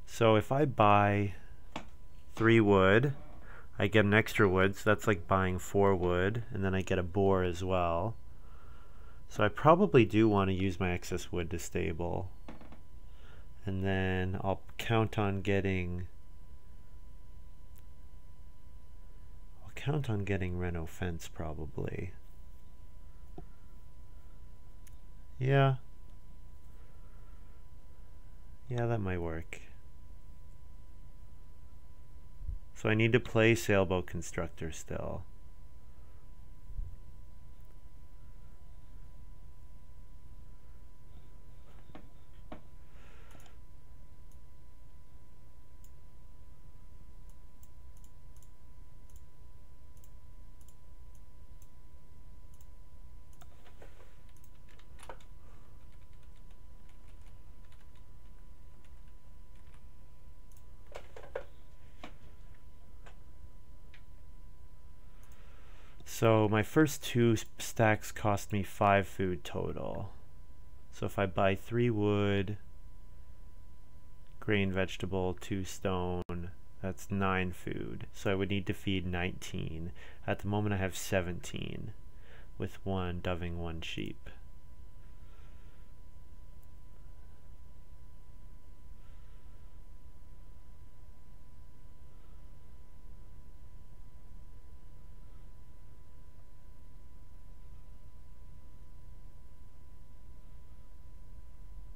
So if I buy 3 wood, I get an extra wood, so that's like buying 4 wood, and then I get a boar as well. So I probably do want to use my excess wood to stable. And then I'll count on getting reno fence probably. Yeah, that might work. So I need to play sailboat constructor still. So my first 2 stacks cost me 5 food total. So if I buy 3 wood, grain, vegetable, 2 stone, that's 9 food. So I would need to feed 19. At the moment I have 17 with 1 doving 1 sheep.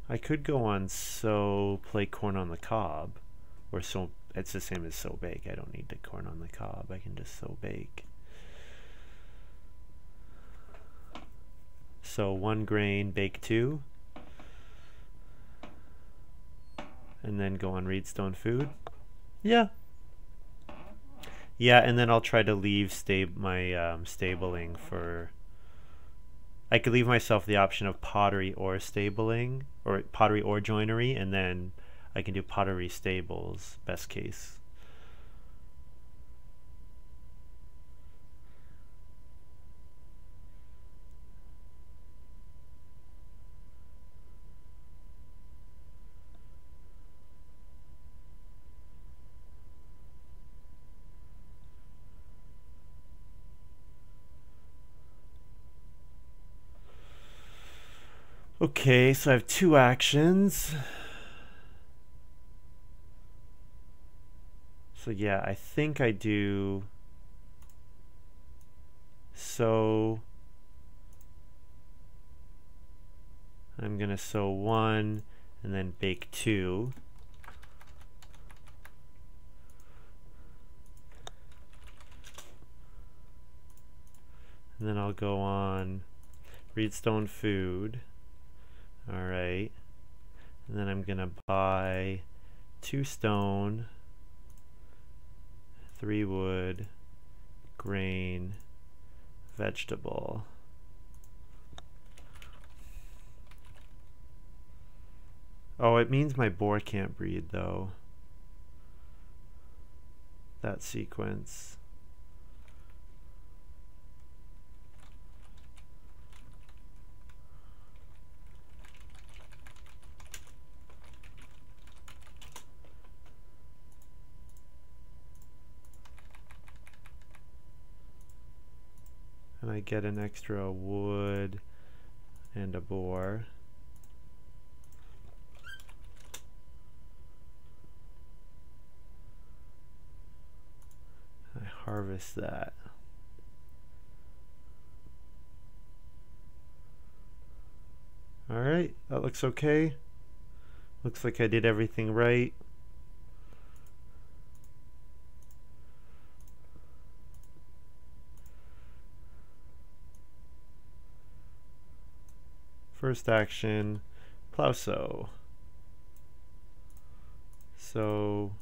I could go on sow, play corn on the cob, or so. It's the same as sow bake. I don't need the corn on the cob. I can just sow bake. So 1 grain, bake 2, and then go on reedstone food. Yeah, and then I'll try to leave my stabling for. I could leave myself the option of pottery or stabling, or pottery or joinery, and then I can do pottery stables, best case. Okay, so I have 2 actions. So yeah, I think I do sow. I'm gonna sow 1 and then bake 2. And then I'll go on Reedstone Food. Alright. And then I'm gonna buy 2 stone, 3 wood, grain, vegetable. Oh, it means my boar can't breed though. That sequence. And I get an extra wood and a boar. I harvest that. Alright, that looks okay. Looks like I did everything right. First action, plow sow. Sow.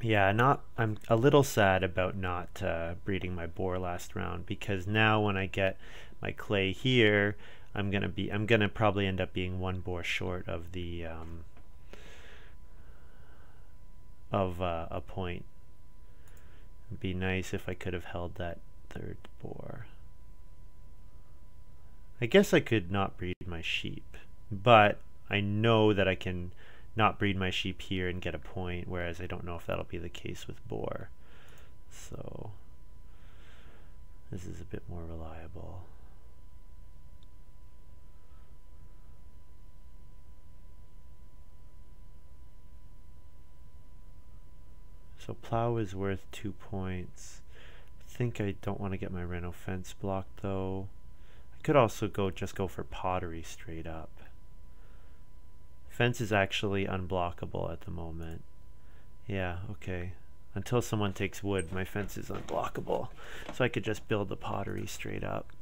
Yeah, I'm a little sad about not breeding my boar last round, because now when I get my clay here, I'm gonna probably end up being 1 boar short of the a point. It'd be nice if I could have held that 3rd boar. I guess I could not breed my sheep, but I know that I can not breed my sheep here and get a point, whereas I don't know if that'll be the case with boar. So this is a bit more reliable. So plow is worth 2 points. I think I don't want to get my reno fence blocked though. I could also just go for pottery straight up. Fence is actually unblockable at the moment. Yeah, okay. Until someone takes wood, my fence is unblockable. So I could just build the pottery straight up,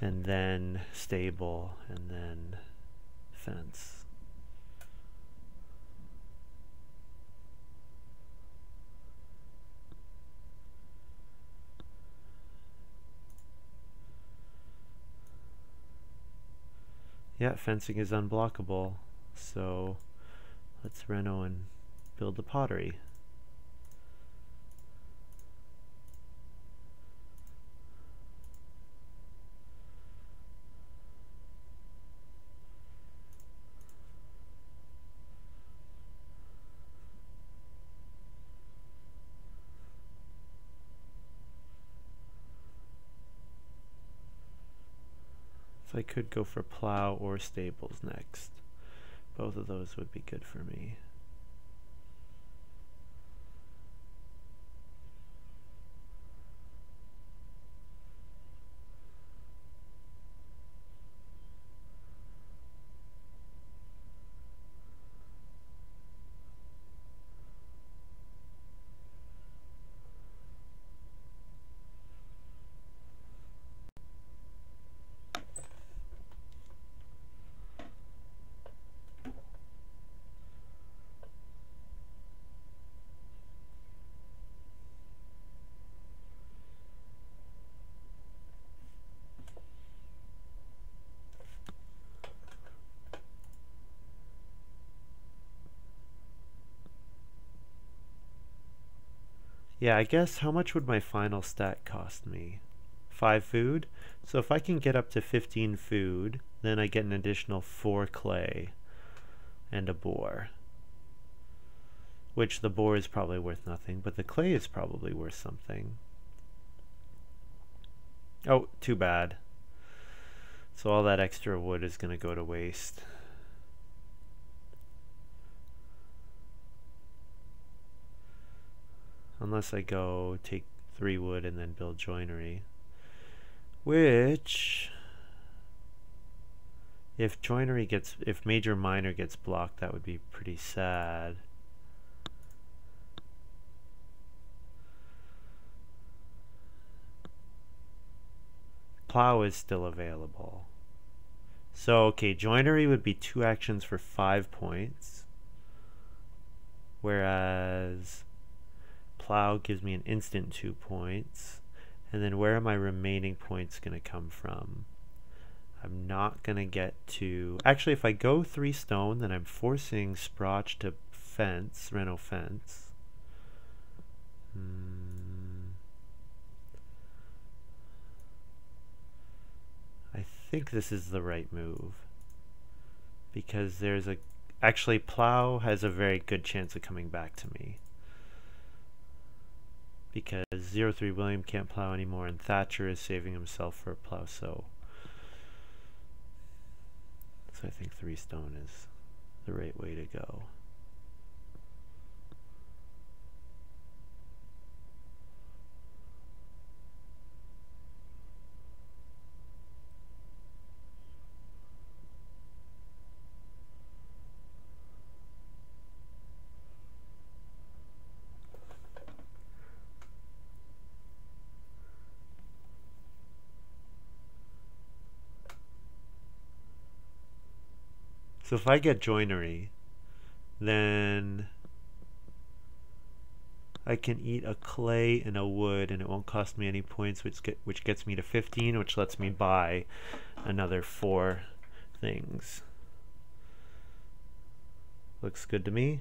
and then stable, and then fence. Yeah, fencing is unblockable. So let's reno and build the pottery. So I could go for plow or stables next. Both of those would be good for me. Yeah, I guess how much would my final stack cost me? 5 food? So if I can get up to 15 food, then I get an additional 4 clay and a boar. Which the boar is probably worth nothing, but the clay is probably worth something. Oh, too bad. So all that extra wood is going to go to waste. Unless I go take 3 wood and then build joinery. Which, if major minor gets blocked, that would be pretty sad. Plow is still available. So, okay, joinery would be 2 actions for 5 points. Whereas plow gives me an instant 2 points. And then where are my remaining points going to come from? I'm not going to get to... Actually, if I go 3 stone, then I'm forcing sprotch to fence, reno fence. I think this is the right move. Because there's a... Actually, plow has a very good chance of coming back to me. Because 03 William can't plow anymore, and Thatcher is saving himself for a plow, so I think 3 stone is the right way to go. So if I get joinery, then I can eat a clay and a wood, and it won't cost me any points, which gets me to 15, which lets me buy another 4 things. Looks good to me.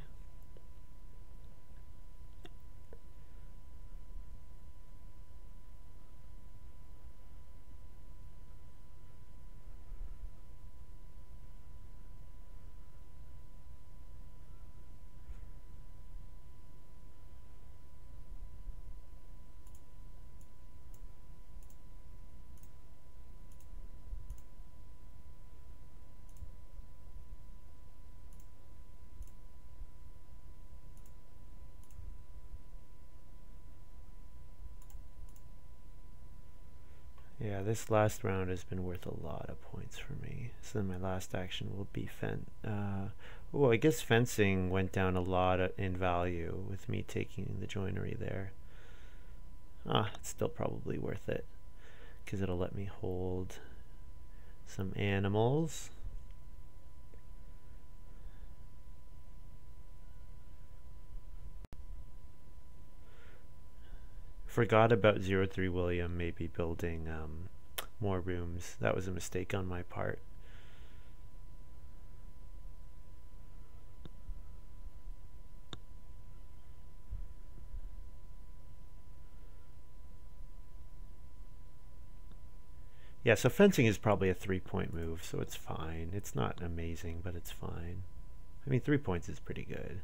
Yeah, this last round has been worth a lot of points for me. So then my last action will be oh, I guess fencing went down a lot in value with me taking the joinery there. It's still probably worth it because it'll let me hold some animals. Forgot about 03 William maybe building more rooms. That was a mistake on my part. Yeah, so fencing is probably a 3-point move, so it's fine. It's not amazing, but it's fine. I mean, 3 points is pretty good.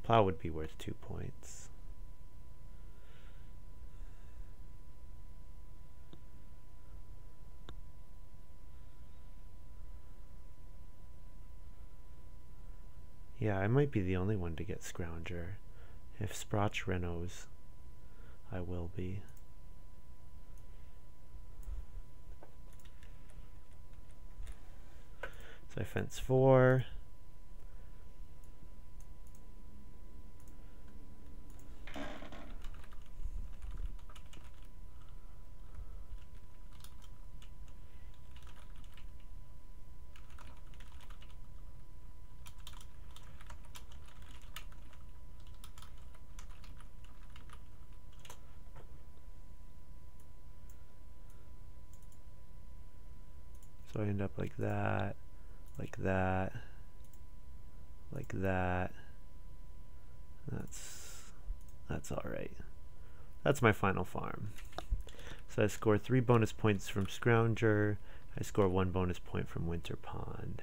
Plow would be worth 2 points. Yeah, I might be the only one to get Scrounger. If Sprotch renos, I will be. So I fence 4. So I end up like that, like that, like that. That's all right. that's my final farm. So I score 3 bonus points from Scrounger. I score 1 bonus point from Winter Pond.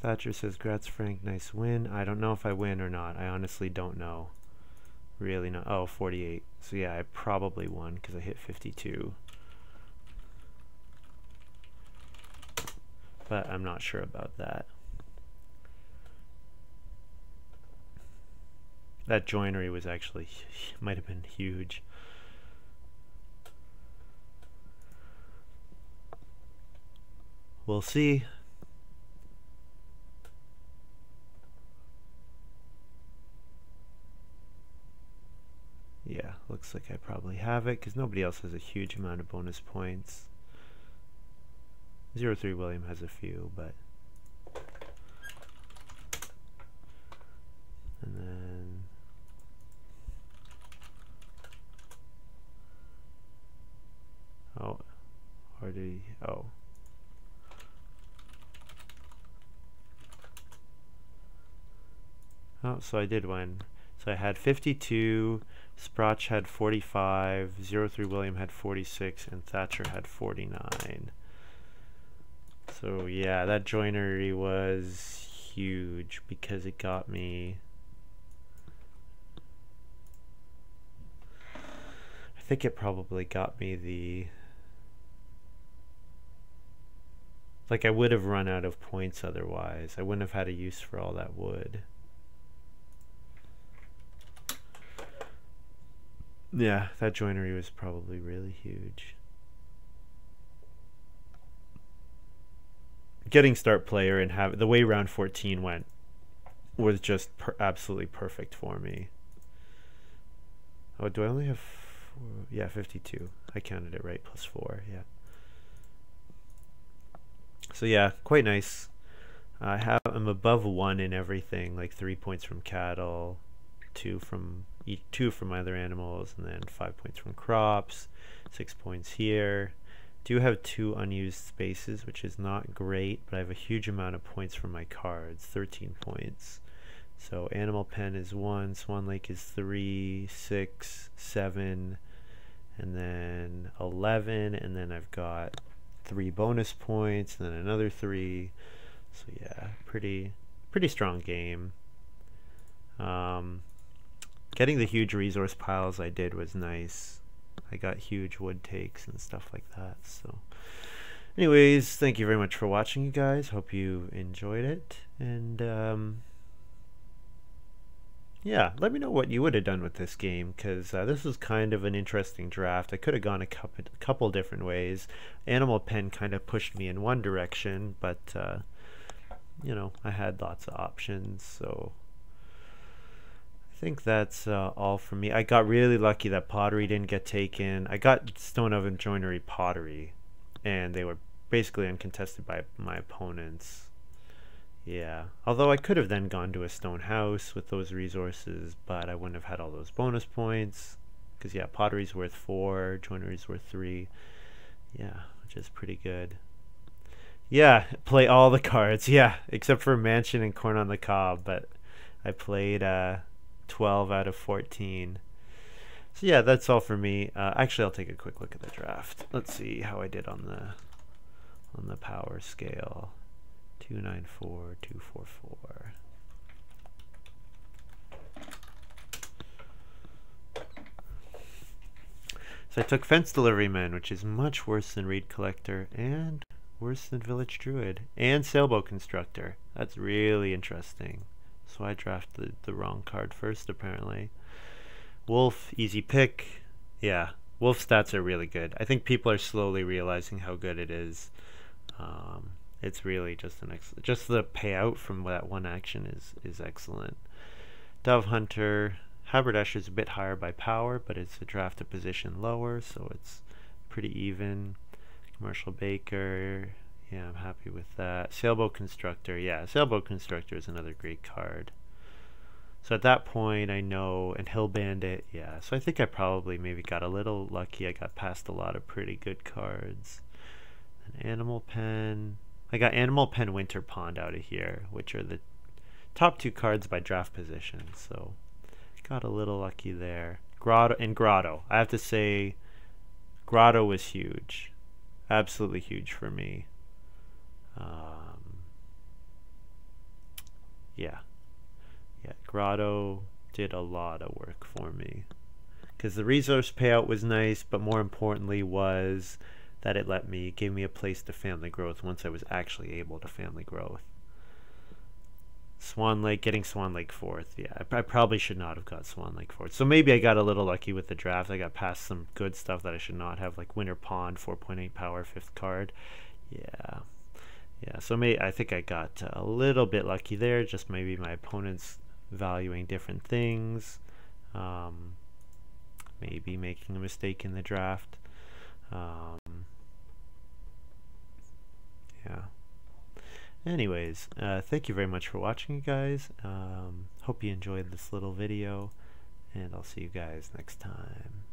Thatcher says, "Grats, Frank, nice win." I don't know if I win or not. I honestly don't know. Really not. Oh, 48. So yeah, I probably won because I hit 52. But I'm not sure about that. That joinery was actually, might have been huge. We'll see. Yeah, looks like I probably have it because nobody else has a huge amount of bonus points. 03 William has a few, but and then oh, or did he? Oh, oh, so I did win. So I had 52. Sprotch had 45. 03 William had 46, and Thatcher had 49. So yeah, that joinery was huge because it got me, I think it probably got me the, like I would have run out of points otherwise. I wouldn't have had a use for all that wood. Yeah, that joinery was probably really huge. Getting start player and have the way round 14 went was just absolutely perfect for me. Oh, do I only have 4? Yeah, 52. I counted it right, plus 4. Yeah. So yeah, quite nice. I'm above 1 in everything, like 3 points from cattle, 2 from other animals, and then 5 points from crops, 6 points here. Do have 2 unused spaces, which is not great, but I have a huge amount of points from my cards, 13 points. So Animal Pen is 1, Swan Lake is 3, 6, 7, and then 11, and then I've got 3 bonus points, and then another 3. So yeah, pretty strong game. Getting the huge resource piles I did was nice. I got huge wood takes and stuff like that. So anyways, thank you very much for watching, you guys. Hope you enjoyed it. And yeah, let me know what you would have done with this game, because this was kind of an interesting draft. I could have gone a couple different ways. Animal Pen kind of pushed me in one direction, but you know, I had lots of options. So I think that's all from me. I got really lucky that pottery didn't get taken. I got stone oven joinery pottery, and they were basically uncontested by my opponents. Yeah, although I could have then gone to a stone house with those resources, but I wouldn't have had all those bonus points, because yeah, pottery's worth 4, joinery's worth 3. Yeah, which is pretty good. Yeah, play all the cards, yeah, except for Mansion and Corn on the Cob, but I played 12 out of 14. So yeah, that's all for me. Actually, I'll take a quick look at the draft. Let's see how I did on the power scale. 294, 244. So I took Fence Deliveryman, which is much worse than Reed Collector and worse than Village Druid, and Sailboat Constructor. That's really interesting. So I drafted the wrong card first, apparently. Wolf, easy pick. Yeah, Wolf stats are really good. I think people are slowly realizing how good it is. It's really just just the payout from that one action is excellent. Dove Hunter, Haberdash is a bit higher by power, but it's a drafted position lower, so it's pretty even. Commercial Baker, yeah, I'm happy with that. Sailboat Constructor, yeah, Sailboat Constructor is another great card. So at that point I know, and Hill Bandit, yeah. So I think I probably maybe got a little lucky. I got past a lot of pretty good cards. An Animal Pen. I got Animal Pen, Winter Pond out of here, which are the top 2 cards by draft position. So got a little lucky there. Grotto. I have to say, Grotto was huge. Absolutely huge for me. Yeah. Yeah, Grotto did a lot of work for me. Because the resource payout was nice, but more importantly was that it gave me a place to family growth once I was actually able to family growth. Swan Lake, getting Swan Lake 4th. Yeah, I probably should not have got Swan Lake 4th. So maybe I got a little lucky with the draft. I got past some good stuff that I should not have, like Winter Pond, 4.8 power, 5th card. Yeah. Yeah, so I think I got a little bit lucky there. Just maybe my opponent's valuing different things. Maybe making a mistake in the draft. Yeah. Anyways, thank you very much for watching, you guys. Hope you enjoyed this little video, and I'll see you guys next time.